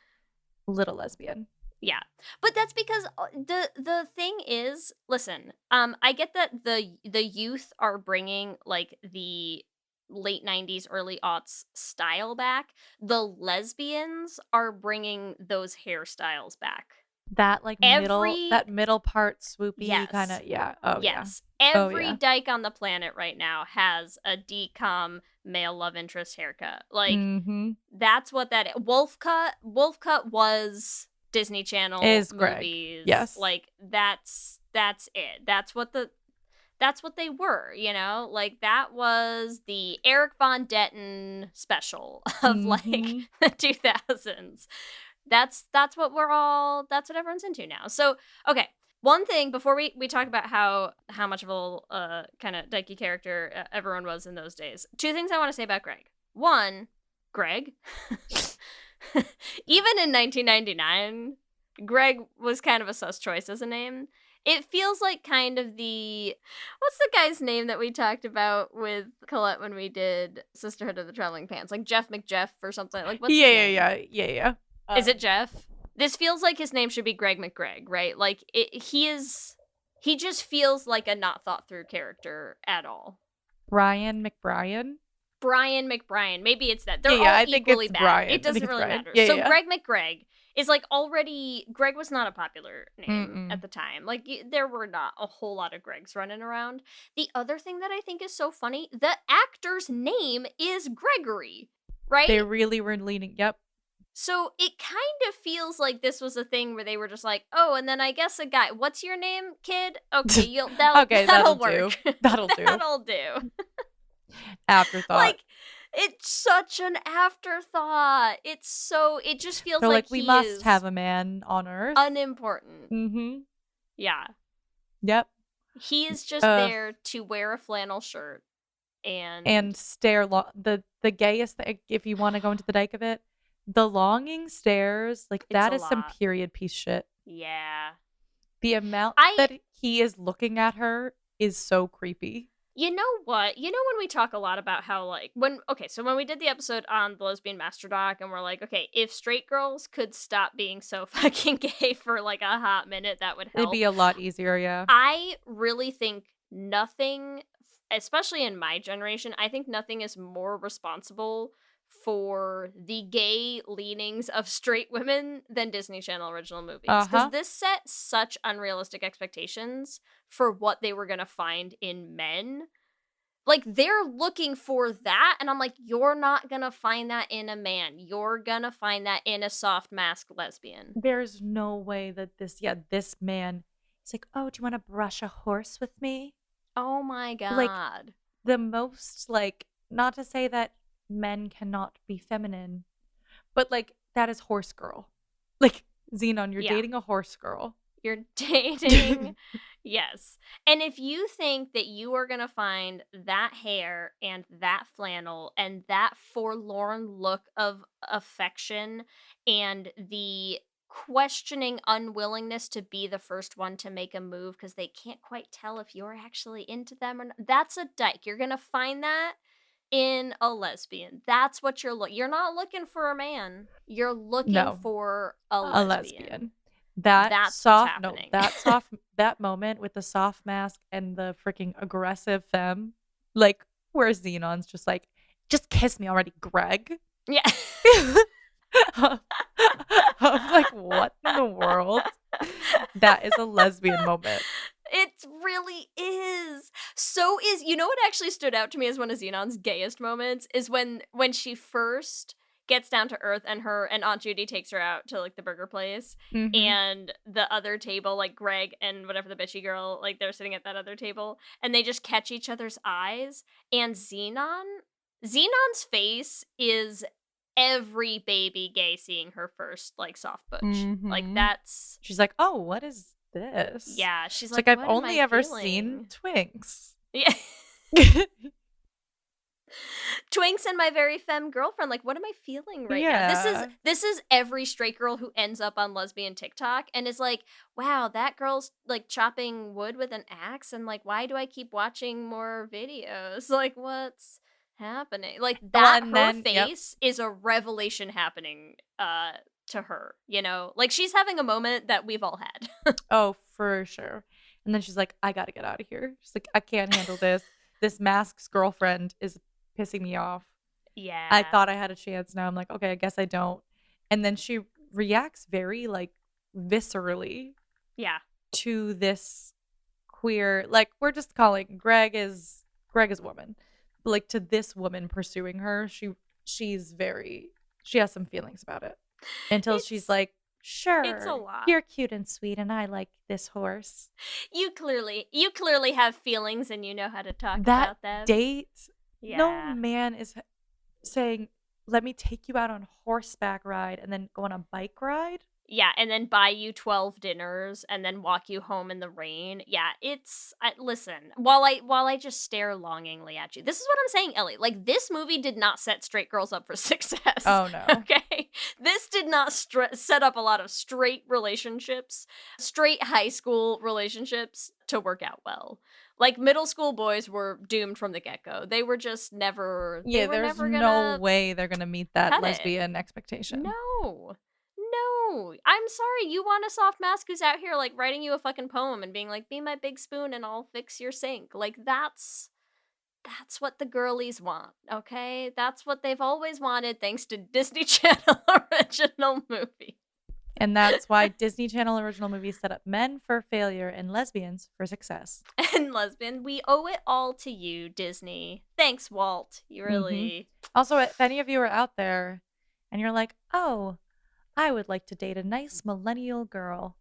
little lesbian. Yeah. But that's because the thing is, listen, I get that the youth are bringing like the late 90s, early aughts style back. The lesbians are bringing those hairstyles back. That like middle part swoopy Yes. kind of, yeah. Oh yes. yeah. Every yeah. dyke on the planet right now has a decom male love interest haircut. Like that's what that is. Wolfcut was Disney Channel Is Greg. movies. Yes. Like that's it. That's what they were, you know? Like that was the Eric Von Detten special of like the 2000s. That's what everyone's into now. So, okay. One thing before we talk about how much of a kind of dykey character everyone was in those days. Two things I want to say about Greg. One, Greg. Even in 1999, Greg was kind of a sus choice as a name. It feels like kind of what's the guy's name that we talked about with Colette when we did Sisterhood of the Traveling Pants? Like Jeff McJeff or something. Like what's his name? Yeah. Is it Jeff? This feels like his name should be Greg McGreg, right? Like he just feels like a not thought through character at all. Brian McBrien. Maybe it's that. They're all I think equally it's bad. Brian. It doesn't really Brian. matter. Yeah, so yeah. Greg McGreg is like already. Greg was not a popular name at the time. Like there were not a whole lot of Gregs running around. The other thing that I think is so funny, the actor's name is Gregory, right? They really were leaning. Yep. So it kind of feels like this was a thing where they were just like, oh, and then I guess a guy. What's your name, kid? Okay, that'll that'll work. do. That'll do. That'll do. Afterthought. Like, It's such an afterthought. It just feels So, like we he must is have a man on Earth. unimportant. Mm-hmm. Yeah. Yep. He is just there to wear a flannel shirt and stare the gayest thing, if you want to go into the dike of it, the longing stares, like, that a is some lot. period piece shit. Yeah. The amount that he is looking at her is so creepy. You know what? You know when we talk a lot about how, like, when we did the episode on the lesbian master doc, and we're like, okay, if straight girls could stop being so fucking gay for, like, a hot minute, that would help. It'd be a lot easier, yeah. I really think nothing, especially in my generation, I think nothing is more responsible for the gay leanings of straight women than Disney Channel original movies. Because this set such unrealistic expectations for what they were going to find in men. Like, they're looking for that, and I'm like, you're not going to find that in a man. You're going to find that in a soft mask lesbian. There's no way that this man is like, oh, do you want to brush a horse with me? Oh my God. Like, the most, like, not to say that men cannot be feminine, but, like, that is horse girl. Like, Zenon, you're dating a horse girl. You're dating. Yes. And if you think that you are going to find that hair and that flannel and that forlorn look of affection and the questioning unwillingness to be the first one to make a move because they can't quite tell if you're actually into them or not, that's a dyke. You're going to find that in a lesbian. That's what you're not looking for a man. You're looking for a lesbian. That's that moment with the soft mask and the freaking aggressive femme, like, where Xenon's just like, just kiss me already, Greg. Yeah. I'm like, what in the world? That is a lesbian moment. It really is. So is, you know what actually stood out to me as one of Xenon's gayest moments is when she first gets down to earth and Aunt Judy takes her out to, like, the burger place, and the other table, like, Greg and whatever the bitchy girl, like, they're sitting at that other table, and they just catch each other's eyes, and Xenon's face is every baby gay seeing her first, like, soft butch. Like, that's... She's like, oh, what is this? Yeah, she's like, I've only ever seen Twinks. Yeah. Twinks and my very femme girlfriend. Like, what am I feeling right now? This is every straight girl who ends up on lesbian TikTok and is like, wow, that girl's, like, chopping wood with an axe, and, like, why do I keep watching more videos? Like, what's happening? Like, that face is a revelation happening to her, you know? Like, she's having a moment that we've all had. Oh, for sure. And then she's like, I gotta get out of here. She's like, I can't handle this. This mask's girlfriend is pissing me off. Yeah. I thought I had a chance. Now I'm like, okay, I guess I don't. And then she reacts very, like, viscerally. Yeah. To this queer, like, we're just calling Greg is woman. But, like, to this woman pursuing her, she has some feelings about it. Until she's like, sure, it's a lot. You're cute and sweet, and I like this horse. You clearly have feelings, and you know how to talk about them. That date, no man is saying, let me take you out on horseback ride and then go on a bike ride. Yeah, and then buy you 12 dinners and then walk you home in the rain. Yeah, it's... listen, while I just stare longingly at you, this is what I'm saying, Ellie. Like, this movie did not set straight girls up for success. Oh, no. Okay? This did not set up a lot of straight relationships, straight high school relationships to work out well. Like, middle school boys were doomed from the get-go. They were just never... Yeah, there's no way they're going to meet that lesbian expectation. No. I'm sorry, you want a soft mask who's out here, like, writing you a fucking poem and being like, be my big spoon and I'll fix your sink. Like, that's what the girlies want, okay? That's what they've always wanted, thanks to Disney Channel original movie. And that's why Disney Channel original movies set up men for failure and lesbians for success. And lesbian, we owe it all to you, Disney. Thanks, Walt. You really... Also, if any of you are out there and you're like, oh, I would like to date a nice millennial girl,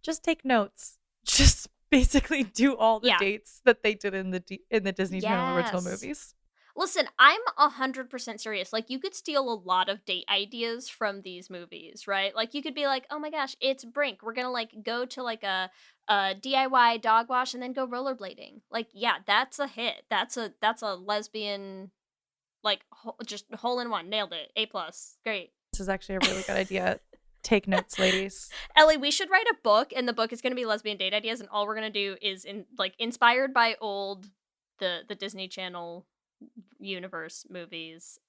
just take notes. Just basically do all the dates that they did in the Disney Channel original movies. Listen, I'm 100% serious. Like, you could steal a lot of date ideas from these movies, right? Like, you could be like, oh my gosh, it's Brink. We're gonna, like, go to, like, a DIY dog wash and then go rollerblading. Like, yeah, that's a hit. That's a lesbian, like, just hole in one. Nailed it. A+. Great. This is actually a really good idea. Take notes, ladies. Ellie, we should write a book, and the book is going to be lesbian date ideas, and all we're going to do is inspired by the Disney Channel universe movies,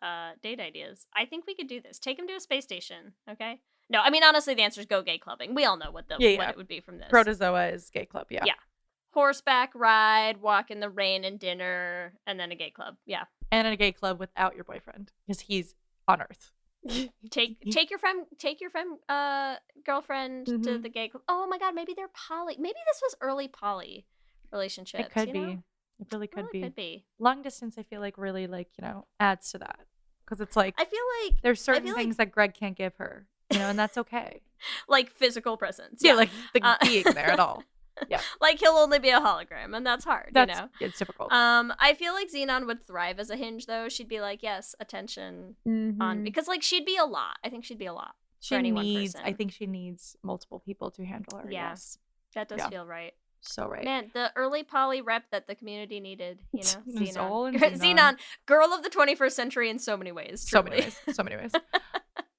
date ideas. I think we could do this. Take him to a space station, okay? No, I mean, honestly, the answer is go gay clubbing. We all know what what it would be from this. Protozoa is gay club, yeah. Yeah. Horseback ride, walk in the rain and dinner, and then a gay club. Yeah. And in a gay club without your boyfriend, because he's on Earth. Take your girlfriend to the gay club. Oh my god, maybe they're poly. Maybe this was early poly relationships. It could be. It really could be. Long distance, I feel like really adds to that, because it's like I feel like there's certain things that Greg can't give her, and that's okay. Like physical presence. Yeah, like being there at all. Yeah, like he'll only be a hologram, and that's hard. It's difficult. I feel like Zenon would thrive as a hinge, though. She'd be like, yes, attention on, because she'd be a lot. I think she'd be a lot for any one person. I think she needs multiple people to handle her. Yeah, yes. That does feel right. So right. Man, the early poly rep that the community needed, Zenon. Zenon, girl of the 21st century in so many ways. Truly. So many ways.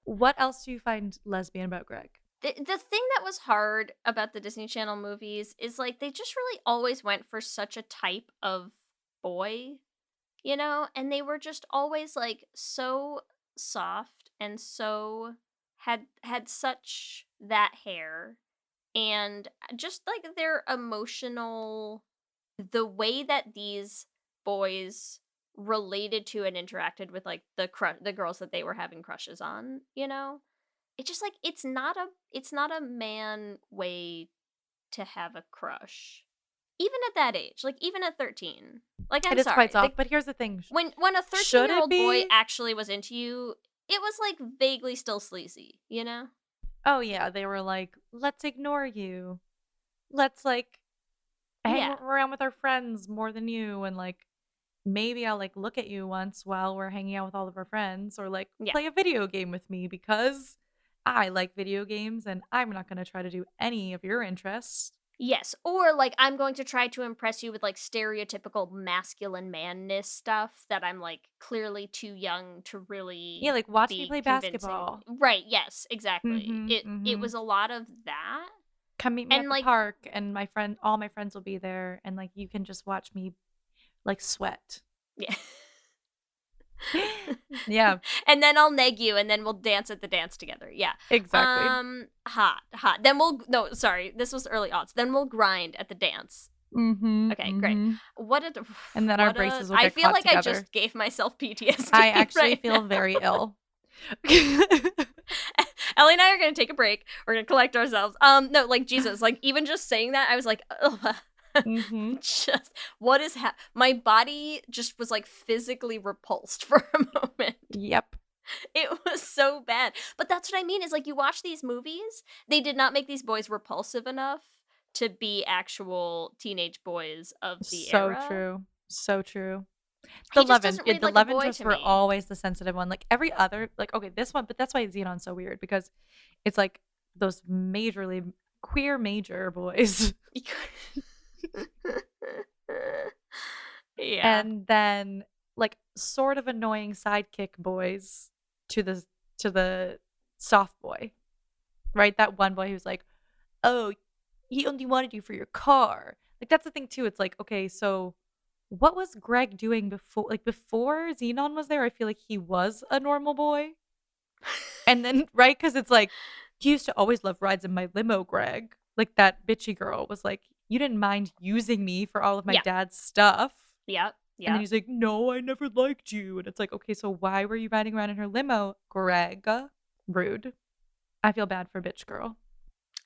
What else do you find lesbian about Greg? The thing that was hard about the Disney Channel movies is they just really always went for such a type of boy, and they were just always so soft and so had such that hair, and just their emotional, the way that these boys related to and interacted with the girls that they were having crushes on, It's just it's not a man way to have a crush, even at that age. Even at 13, I'm sorry, it is quite soft. But here's the thing: when a 13-year-old boy actually was into you, it was vaguely still sleazy, Oh yeah, they were like, let's ignore you, let's hang around with our friends more than you, and maybe I'll look at you once while we're hanging out with all of our friends, or play a video game with me because I like video games and I'm not going to try to do any of your interests. Yes, or I'm going to try to impress you with stereotypical masculine manness stuff that I'm clearly too young to really watch me play basketball. Right, yes, exactly. It was a lot of that. Come meet me at the park, and all my friends will be there, and you can just watch me sweat. Yeah. Yeah. And then I'll neg you, and then we'll dance at the dance together. Yeah. Exactly. Hot. Then this was early aughts. Then we'll grind at the dance. Okay, great. And then our braces will get I feel together. I just gave myself PTSD. I actually feel very ill. Ellie and I are going to take a break. We're going to collect ourselves. No, Jesus, even just saying that, I was like, ugh. Just what is my body just was physically repulsed for a moment. Yep, it was so bad. But that's what I mean is you watch these movies, they did not make these boys repulsive enough to be actual teenage boys of the era. So true. The Levens were always the sensitive one. Every other okay, this one, but that's why Zenon's so weird, because it's those majorly queer major boys. Yeah. And then sort of annoying sidekick boys to the soft boy, right? That one boy who's oh, he only wanted you for your car. That's the thing too. It's okay, so what was Greg doing before before Zenon was there? I feel he was a normal boy. And then right, because it's he used to always love rides in my limo, Greg. That bitchy girl was you didn't mind using me for all of my dad's stuff. Yep. And then he's no, I never liked you. And it's okay, so why were you riding around in her limo, Greg? Rude. I feel bad for bitch girl.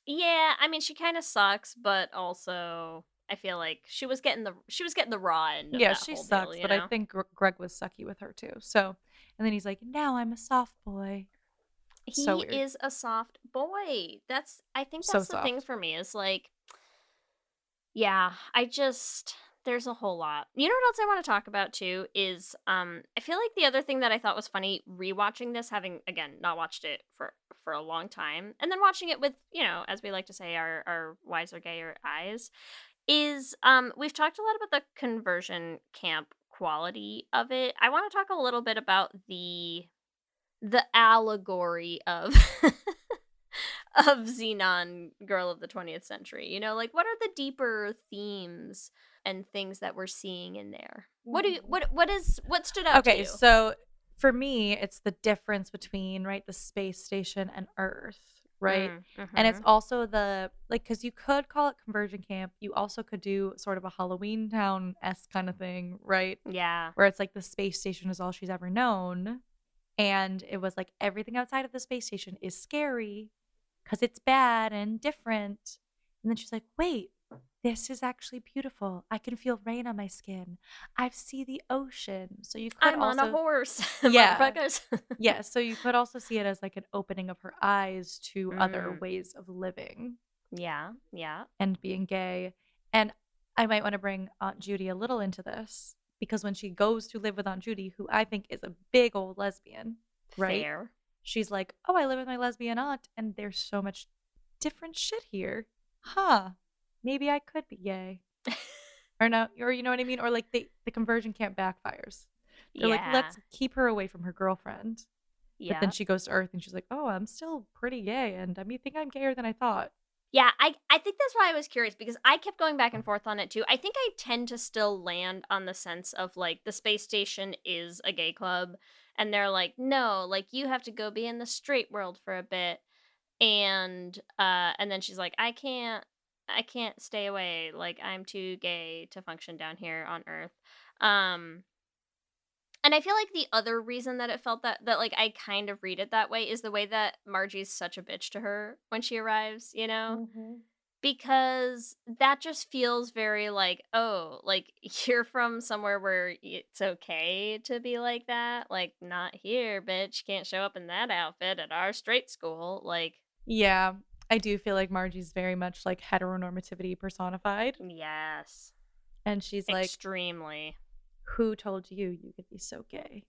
Yeah, I mean, she kind of sucks, but also I feel she was getting the raw end of yeah, that she whole sucks, deal, but I think Greg was sucky with her too. So, and then he's now I'm a soft boy. He so weird. Is a soft boy. I think that's so the soft. thing for me is yeah, I just There's a whole lot. You know what else I want to talk about too is I feel like the other thing that I thought was funny rewatching this, having again not watched it for a long time, and then watching it with, as we like to say, our wiser, gayer eyes, is we've talked a lot about the conversion camp quality of it. I want to talk a little bit about the allegory of of Zenon, girl of the 20th century. Like what are the deeper themes and things that we're seeing in there? What stood out to you? Okay, so for me, it's the difference between, right, the space station and Earth, right? And it's also because you could call it conversion camp. You also could do sort of a Halloween Town-esque kind of thing, right? Yeah. Where it's like the space station is all she's ever known. And it was like everything outside of the space station is scary because it's bad and different. And then she's like, wait, this is actually beautiful. I can feel rain on my skin. I see the ocean. So you could I'm on a horse. Yeah. Motherfuckers. Yeah. So you could also see it as like an opening of her eyes to other ways of living. Yeah. Yeah. And being gay. And I might want to bring Aunt Judy a little into this because when she goes to live with Aunt Judy, who I think is a big old lesbian, right? Fair. She's like, oh, I live with my lesbian aunt and there's so much different shit here. Huh. Maybe I could be gay. Or no, or you know what I mean? Or like the conversion camp backfires. They're like, let's keep her away from her girlfriend. Yeah. But then she goes to Earth and she's like, oh, I'm still pretty gay and I think I'm gayer than I thought. Yeah, I think that's why I was curious because I kept going back and forth on it too. I think I tend to still land on the sense of like the space station is a gay club and they're like, no, like you have to go be in the straight world for a bit. And then she's like, I can't stay away. Like I'm too gay to function down here on Earth. And I feel like the other reason that it felt that like I kind of read it that way is the way that Margie's such a bitch to her when she arrives, because that just feels very like, oh, like you're from somewhere where it's okay to be like that. Like not here, bitch. Can't show up in that outfit at our straight school. Like, yeah, I do feel like Margie's very much like heteronormativity personified. Yes. And she's like, extremely. Who told you could be so gay?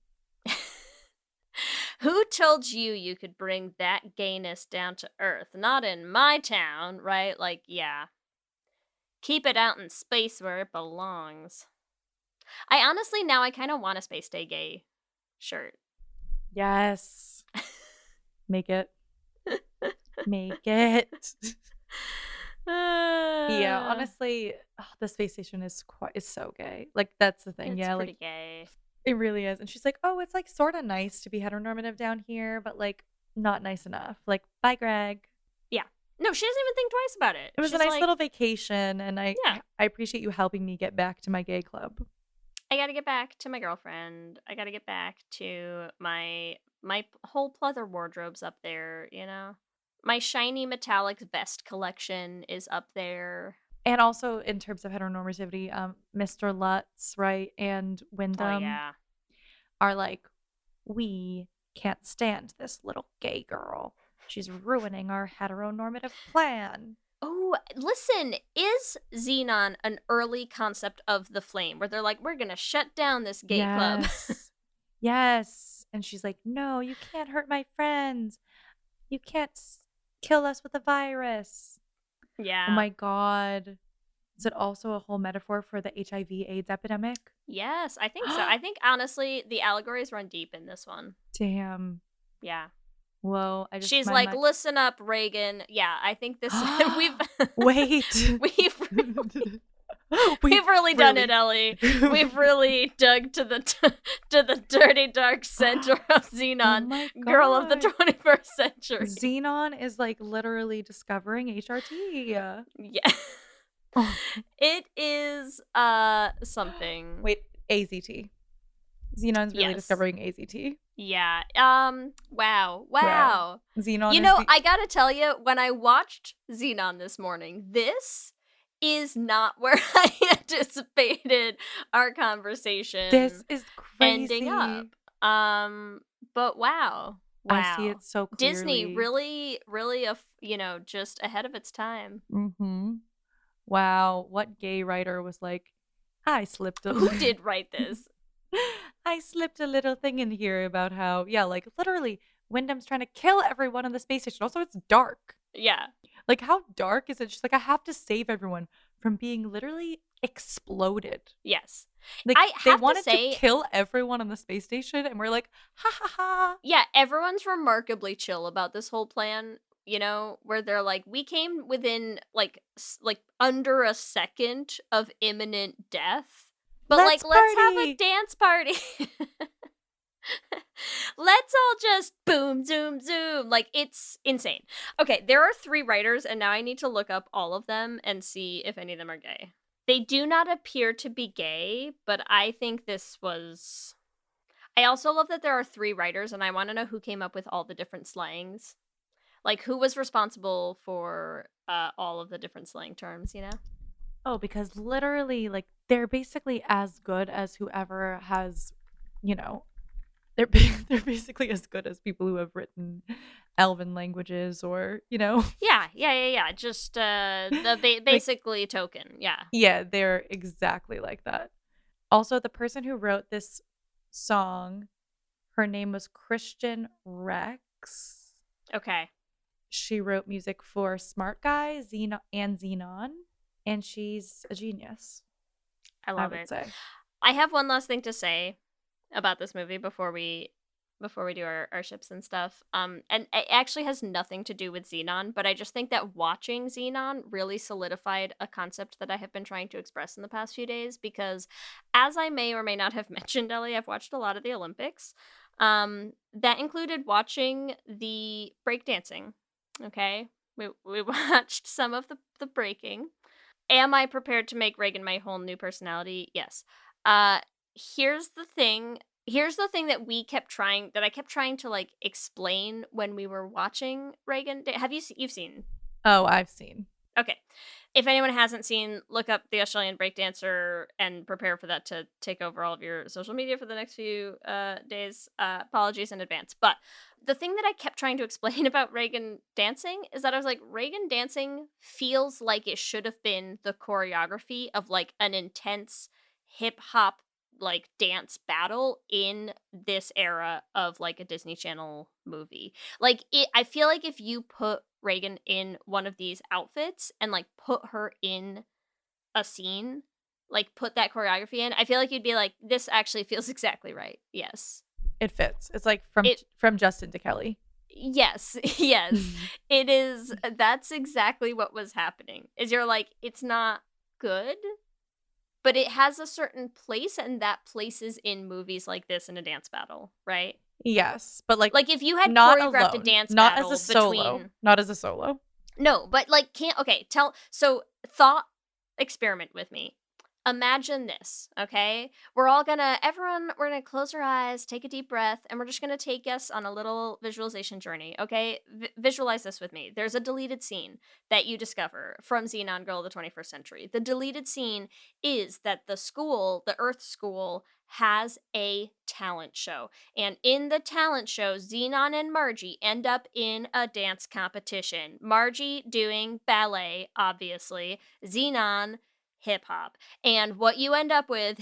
Who told you could bring that gayness down to Earth? Not in my town, right? Like, yeah. Keep it out in space where it belongs. I honestly, now I kind of want a Space Day Gay shirt. Yes. Make it. Make it. Yeah, honestly, the space station is so gay. Like that's the thing. It's yeah, pretty like gay. It really is. And she's like, oh, it's like sort of nice to be heteronormative down here, but like not nice enough. Like, bye, Greg. Yeah. No, she doesn't even think twice about it. It was She's a nice like, little vacation, and I appreciate you helping me get back to my gay club. I got to get back to my girlfriend. I got to get back to my whole pleather wardrobe's up there, My shiny metallic vest collection is up there. And also in terms of heteronormativity, Mr. Lutz, right, and Wyndham are like, we can't stand this little gay girl. She's ruining our heteronormative plan. Oh, listen, is Zenon an early concept of the Flame where they're like, we're going to shut down this gay club? Yes. And she's like, no, you can't hurt my friends. You can't kill us with a virus. Yeah. Oh my God. Is it also a whole metaphor for the HIV/AIDS epidemic? Yes, I think so. I think, honestly, the allegories run deep in this one. Damn. Yeah. Whoa. She's like, listen up, Reagan. Yeah, I think this... We've really done it, Ellie. We've really dug to the dirty, dark center of Zenon, girl of the 21st century. Zenon is like literally discovering HRT. Yeah. It is something. Wait, AZT. Zenon's really discovering AZT. Yeah. Wow. Zenon. I gotta tell you, when I watched Zenon this morning, this is not where I anticipated our converation. This is crazy. Ending up. But wow. I see it so clearly. Disney really, just ahead of its time. Mm-hmm. Wow. What gay writer was like, I slipped a Who did write this? I slipped a little thing in here about how, yeah, like literally Wyndham's trying to kill everyone on the space station. Also, it's dark. Yeah. Like, how dark is it? She's like, I have to save everyone from being literally exploded. Yes. Like, I they have to wanted say- to kill everyone on the space station, and we're like, ha ha ha. Yeah, everyone's remarkably chill about this whole plan, you know, where they're like, we came within like under a second of imminent death. But Let's let's have a party." dance party. Let's all just boom, zoom, zoom. Like, it's insane. Okay, there are 3 writers, and now I need to look up all of them and see if any of them are gay. They do not appear to be gay, but I think this was... I also love that there are 3 writers, and I want to know who came up with all the different slangs. Like, who was responsible for all of the different slang terms, you know? Oh, because literally, like, they're basically as good as whoever has, you know, they're basically as good as people who have written Elven languages or, you know. Yeah. Just basically token. Yeah. Yeah, they're exactly like that. Also, the person who wrote this song, her name was Christian Rex. Okay. She wrote music for Smart Guy, Zenon, and she's a genius. I love would it. say. I have one last thing to say about this movie before we do our ships and stuff. And it actually has nothing to do with Zenon, but I just think that watching Zenon really solidified a concept that I have been trying to express in the past few days, because as I may or may not have mentioned, Ellie, I've watched a lot of the Olympics. That included watching the breakdancing. Okay? We watched some of the breaking. Am I prepared to make Reagan my whole new personality? Yes. Here's the thing that I kept trying to like explain when we were watching Reagan. You've seen? Oh, I've seen. Okay. If anyone hasn't seen, look up the Australian breakdancer and prepare for that to take over all of your social media for the next few days. Apologies in advance. But the thing that I kept trying to explain about Reagan dancing is that I was like, Reagan dancing feels like it should have been the choreography of like an intense hip hop like dance battle in this era of like a Disney Channel movie. Like I feel like if you put Reagan in one of these outfits and like put her in a scene, like put that choreography in, I feel like you'd be like, this actually feels exactly right. Yes. It fits. It's like from Justin to Kelly. Yes. It is. That's exactly what was happening. Is you're like, it's not good, but it has a certain place, and that place is in movies like this in a dance battle, right? Yes, but like if you had not choreographed alone, a dance not battle as a solo, between... not as a solo. No, but like thought experiment with me. Imagine this, okay? We're gonna close our eyes, take a deep breath, and we're just gonna take us on a little visualization journey, okay? Visualize this with me. There's a deleted scene that you discover from Zenon Girl of the 21st Century. The deleted scene is that the Earth School, has a talent show. And in the talent show, Zenon and Margie end up in a dance competition. Margie doing ballet, obviously. Zenon hip hop. And what you end up with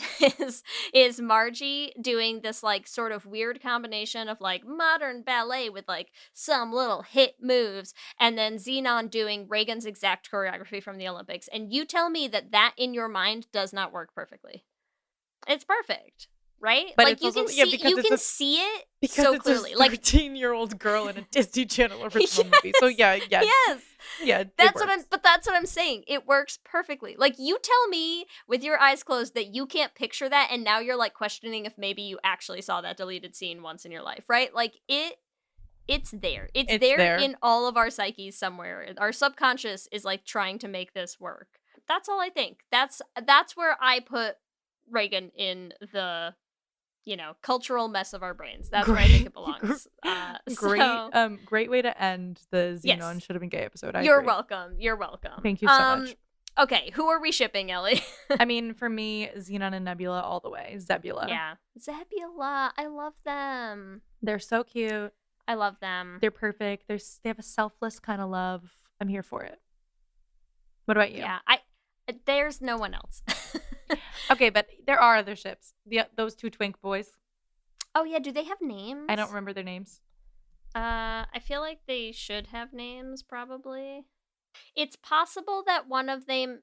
is Margie doing this like sort of weird combination of like modern ballet with like some little hit moves, and then Zenon doing Reagan's exact choreography from the Olympics. And you tell me that in your mind does not work perfectly. It's perfect, right? But like it's you also, can see it so clearly. It's a Like 13-year-old girl in a Disney Channel original movie. So yes. That's what I'm saying. It works perfectly. Like, you tell me with your eyes closed that you can't picture that, and now you're like questioning if maybe you actually saw that deleted scene once in your life, right? Like it's there. It's there in all of our psyches somewhere. Our subconscious is like trying to make this work. That's all I think. That's where I put Reagan in the, cultural mess of our brains. That's where I think it belongs. Great way to end the Zenon Should Have Been Gay episode. You're agree. welcome. You're welcome. Thank you so much. Okay, who are we shipping, Ellie? I mean, for me, Zenon and Nebula all the way. Zebula. Yeah. Zebula. I love them. They're so cute. I love them. They're perfect. They have a selfless kind of love. I'm here for it. What about you? Yeah, there's no one else. Okay, but there are other ships. Those two twink boys. Oh yeah, do they have names? I don't remember their names. I feel like they should have names, probably. It's possible that one of them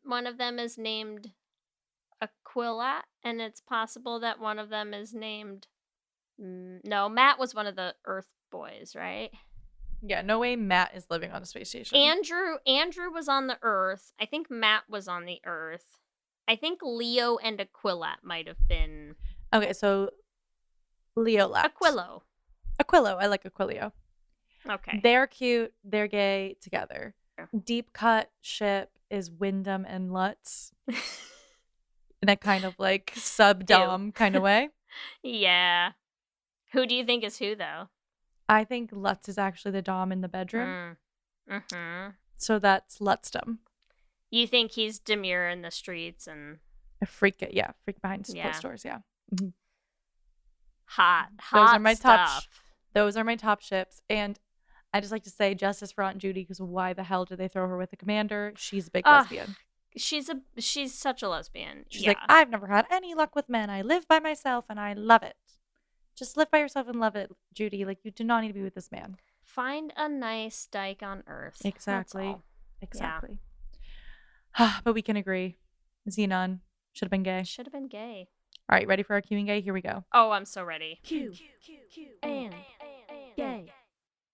is named Aquila, and it's possible that one of them is named. No, Matt was one of the Earth boys, right? Yeah, no way Matt is living on a space station. Andrew was on the Earth. I think Matt was on the Earth. I think Leo and Aquila might have been. Okay, so Leo left. Aquilo. I like Aquilio. Okay. They're cute. They're gay together. Deep cut ship is Wyndham and Lutz. In a kind of like sub-dom kind of way. Yeah. Who do you think is who, though? I think Lutz is actually the dom in the bedroom. Mm-hmm. So that's Lutzdom. You think he's demure in the streets and... A freak behind closed doors, yeah. Mm-hmm. Hot Those are my stuff. Those are my top ships. And I just like to say justice for Aunt Judy, because why the hell did they throw her with the commander? She's a big lesbian. She's such a lesbian. She's like, I've never had any luck with men. I live by myself and I love it. Just live by yourself and love it, Judy. Like, you do not need to be with this man. Find a nice dyke on Earth. Exactly. Yeah. But we can agree. Zenon should have been gay. Should have been gay. All right, ready for our Q and gay? Here we go. Oh, I'm so ready. Q and gay.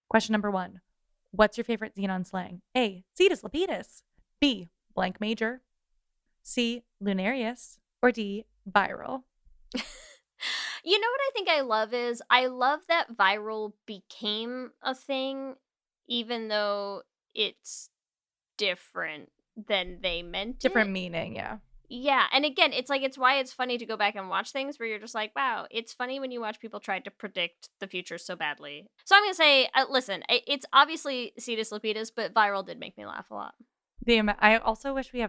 Question number 1. What's your favorite Zenon slang? A. Cetus lupeedus. B. Blank major. C. Lunarius. Or D. Viral. You know what I think I love is I love that viral became a thing, even though it's different than they meant Different it. meaning, yeah. Yeah, and again, it's like it's why it's funny to go back and watch things where you're just like, wow, it's funny when you watch people try to predict the future so badly. So I'm gonna say, listen, it's obviously Cetus lupeedus, but viral did make me laugh a lot. I also wish we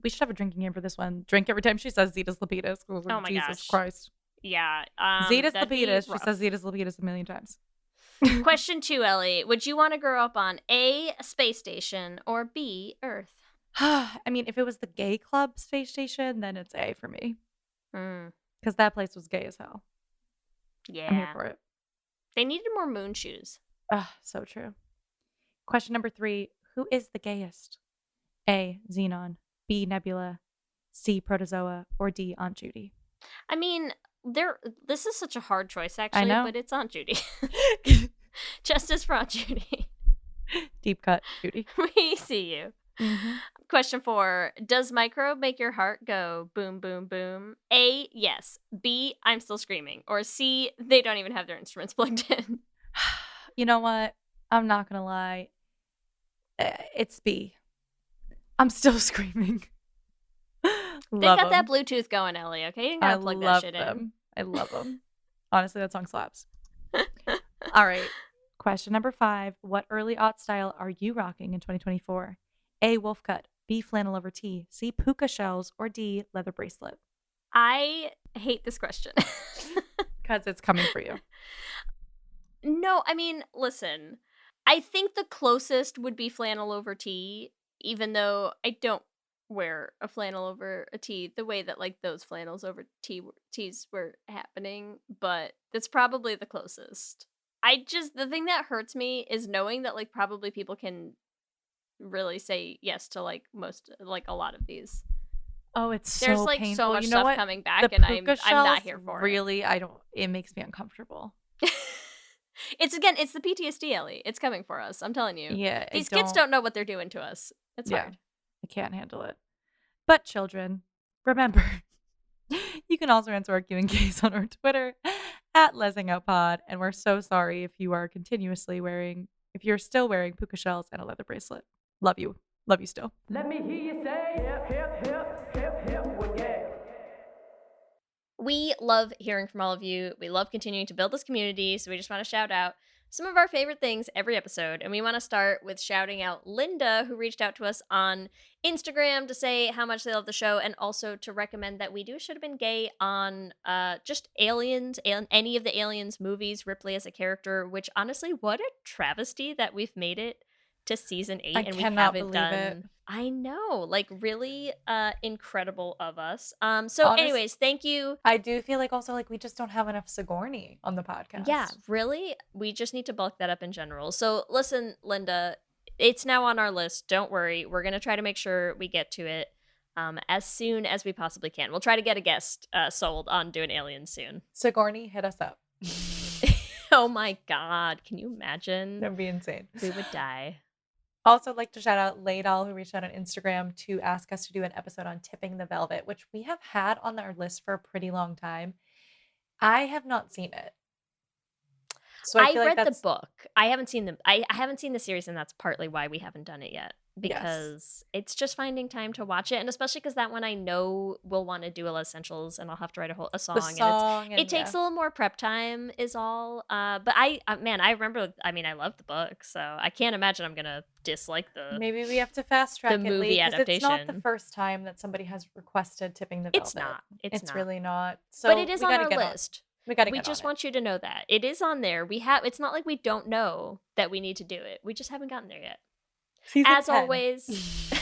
should have a drinking game for this one. Drink every time she says Zetus lupeedus. Oh my Jesus gosh. Christ. Yeah. Zetus lupeedus. She says Zetus lupeedus a million times. Question 2, Ellie. Would you want to grow up on A, space station, or B, Earth? I mean, if it was the gay club space station, then it's A for me. Because that place was gay as hell. Yeah. I'm here for it. They needed more moon shoes. So true. Question number 3. Who is the gayest? A. Zenon. B. Nebula. C. Protozoa. Or D. Aunt Judy. I mean, this is such a hard choice, actually, but it's Aunt Judy. Justice for Aunt Judy. Deep cut, Judy. We see you. Mm-hmm. Question 4. Does microbe make your heart go boom, boom, boom? A, yes. B, I'm still screaming. Or C, they don't even have their instruments plugged in. You know what? I'm not going to lie. It's B. I'm still screaming. They got that Bluetooth going, Ellie, okay? You gotta plug that shit in. I love them. Honestly, that song slaps. All right. Question number 5. What early aught style are you rocking in 2024? A. Wolf cut. B. Flannel over T. C. Puka shells. Or D. Leather bracelet. I hate this question. Because it's coming for you. No, I mean, listen. I think the closest would be flannel over T, even though I don't wear a flannel over a tee the way that like those flannels over tees were happening, but that's probably the closest. The thing that hurts me is knowing that like probably people can really say yes to like a lot of these. Oh, it's there's so like painful. so much you know stuff what? coming back, the and puka I'm not here for really, it makes me uncomfortable. It's the PTSD, Ellie. It's coming for us. I'm telling you. Yeah, these kids don't know what they're doing to us. It's hard. I can't handle it. But children, remember, you can also answer our Q&Ks on our Twitter at Lez Hang Out Pod. And we're so sorry if you are if you're still wearing puka shells and a leather bracelet. Love you. Love you still. Let me hear you say hip, hip, hip, hip, hip, well, yeah. We love hearing from all of you. We love continuing to build this community. So we just want to shout out some of our favorite things every episode. And we want to start with shouting out Linda, who reached out to us on Instagram to say how much they love the show and also to recommend that we do Should Have Been Gay on just Aliens, any of the Aliens movies, Ripley as a character, which honestly, what a travesty that we've made it to season 8 I and we cannot haven't believe done it. I know, like really incredible of us. So Honest- anyways, thank you. I do feel like also like we just don't have enough Sigourney on the podcast. Yeah, really, we just need to bulk that up in general. So listen, Linda, it's now on our list. Don't worry, we're gonna try to make sure we get to it as soon as we possibly can. We'll try to get a guest sold on doing Aliens soon. Sigourney, hit us up. Oh my god, can you imagine? That'd be insane. We would die. Also, I'd like to shout out Leigh, who reached out on Instagram to ask us to do an episode on Tipping the Velvet, which we have had on our list for a pretty long time. I have not seen it. So I feel like read the that's book. I haven't seen I haven't seen the series, and that's partly why we haven't done it yet. Because it's just finding time to watch it, and especially because that one I know we'll want to do a Essentials, and I'll have to write a song. and it takes a little more prep time, is all. But I remember. I mean, I love the book, so I can't imagine I'm gonna dislike the. Maybe we have to fast track the movie it, Leigh, 'cause it's not the adaptation. first time that somebody has requested Tipping the Velvet. It's not. It's not. really not. So But it is we on gotta our get list. We got to We get just on it. want you to know that it is on there. We have. It's not like we don't know that we need to do it. We just haven't gotten there yet. Season As 10. always.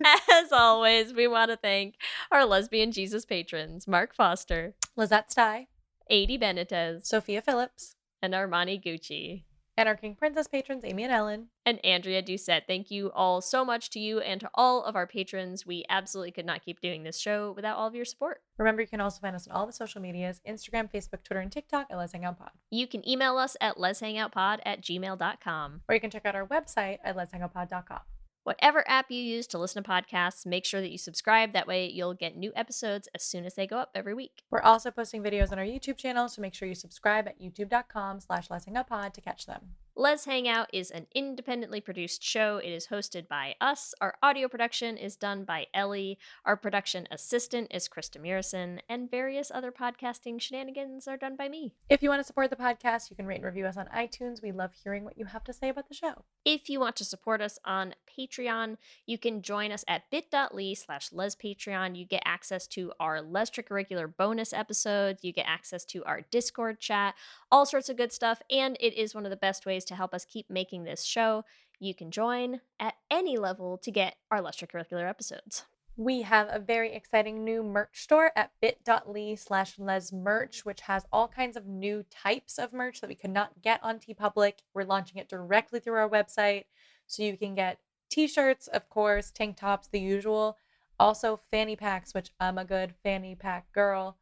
As always, we want to thank our lesbian Jesus patrons, Mark Foster, Lizette Stye, Adi Benitez, Sophia Phillips, and Armani Gucci. and our King Princess patrons, Amy and Ellen. And Andrea Doucette. Thank you all so much to you and to all of our patrons. We absolutely could not keep doing this show without all of your support. Remember, you can also find us on all the social medias, Instagram, Facebook, Twitter, and TikTok at Lez Hang Out Pod. You can email us at lezhangoutpod@gmail.com. Or you can check out our website at lezhangoutpod.com. Whatever app you use to listen to podcasts, make sure that you subscribe. That way you'll get new episodes as soon as they go up every week. We're also posting videos on our YouTube channel, so make sure you subscribe at youtube.com/lezhangoutpod to catch them. Lez Hang Out is an independently produced show. It is hosted by us. Our audio production is done by Ellie. Our production assistant is Krista Murison, and various other podcasting shenanigans are done by me. If you want to support the podcast, you can rate and review us on iTunes. We love hearing what you have to say about the show. If you want to support us on Patreon, you can join us at bit.ly/LezPatreon. You get access to our Leztricurricular bonus episodes. You get access to our Discord chat, all sorts of good stuff. And it is one of the best ways to help us keep making this show. You can join at any level to get our Leztricurricular episodes. We have a very exciting new merch store at bit.ly/LezMerch, which has all kinds of new types of merch that we could not get on TeePublic. We're launching it directly through our website. So you can get t-shirts, of course, tank tops, the usual. Also fanny packs, which I'm a good fanny pack girl.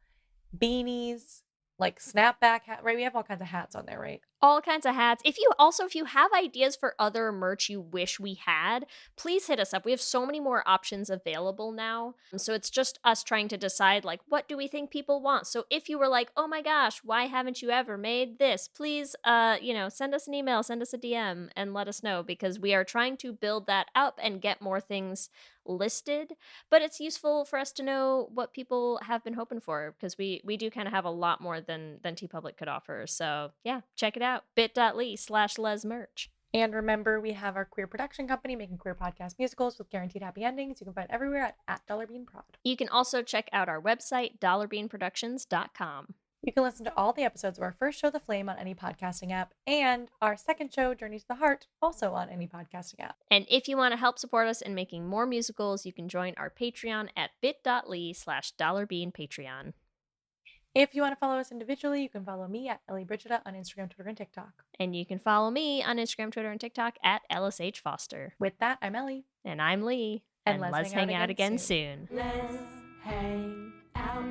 Beanies, like snapback hat, right? We have all kinds of hats on there, right? All kinds of hats. If you have ideas for other merch you wish we had, please hit us up. We have so many more options available now. So it's just us trying to decide, like, what do we think people want? So if you were like, oh my gosh, why haven't you ever made this? Please, send us an email, send us a DM, and let us know, because we are trying to build that up and get more things listed. But it's useful for us to know what people have been hoping for, because we do kind of have a lot more than TeePublic could offer. So yeah, check it out. bit.ly/LezMerch. And remember, we have our queer production company making queer podcast musicals with guaranteed happy endings. You can find everywhere at $BeanProd. You can also check out our website, dollarbeanproductions.com. You can listen to all the episodes of our first show, The Flame, on any podcasting app, and our second show, Journey to the Heart, also on any podcasting app. And if you want to help support us in making more musicals, you can join our Patreon at bit.ly/dollarbeanpatreon. If you want to follow us individually, you can follow me at Ellie Brigida on Instagram, Twitter, and TikTok. And you can follow me on Instagram, Twitter, and TikTok at LSH Foster. With that, I'm Ellie. And I'm Leigh. And let's hang out again soon. Let's hang out.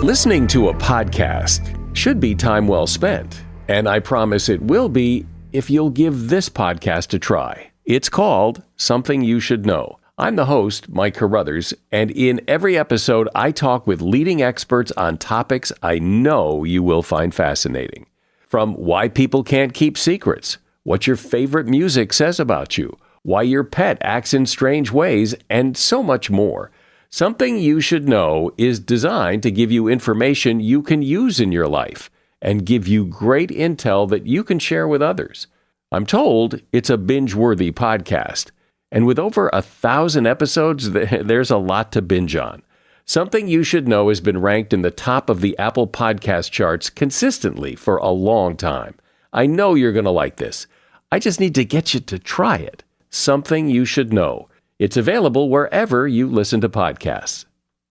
Listening to a podcast should be time well spent, and I promise it will be if you'll give this podcast a try. It's called Something You Should Know. I'm the host, Mike Carruthers, and in every episode, I talk with leading experts on topics I know you will find fascinating. From why people can't keep secrets, what your favorite music says about you, why your pet acts in strange ways, and so much more. Something You Should Know is designed to give you information you can use in your life and give you great intel that you can share with others. I'm told it's a binge-worthy podcast, and with over 1,000 episodes, there's a lot to binge on. Something You Should Know has been ranked in the top of the Apple Podcast charts consistently for a long time. I know you're going to like this. I just need to get you to try it. Something You Should Know. It's available wherever you listen to podcasts.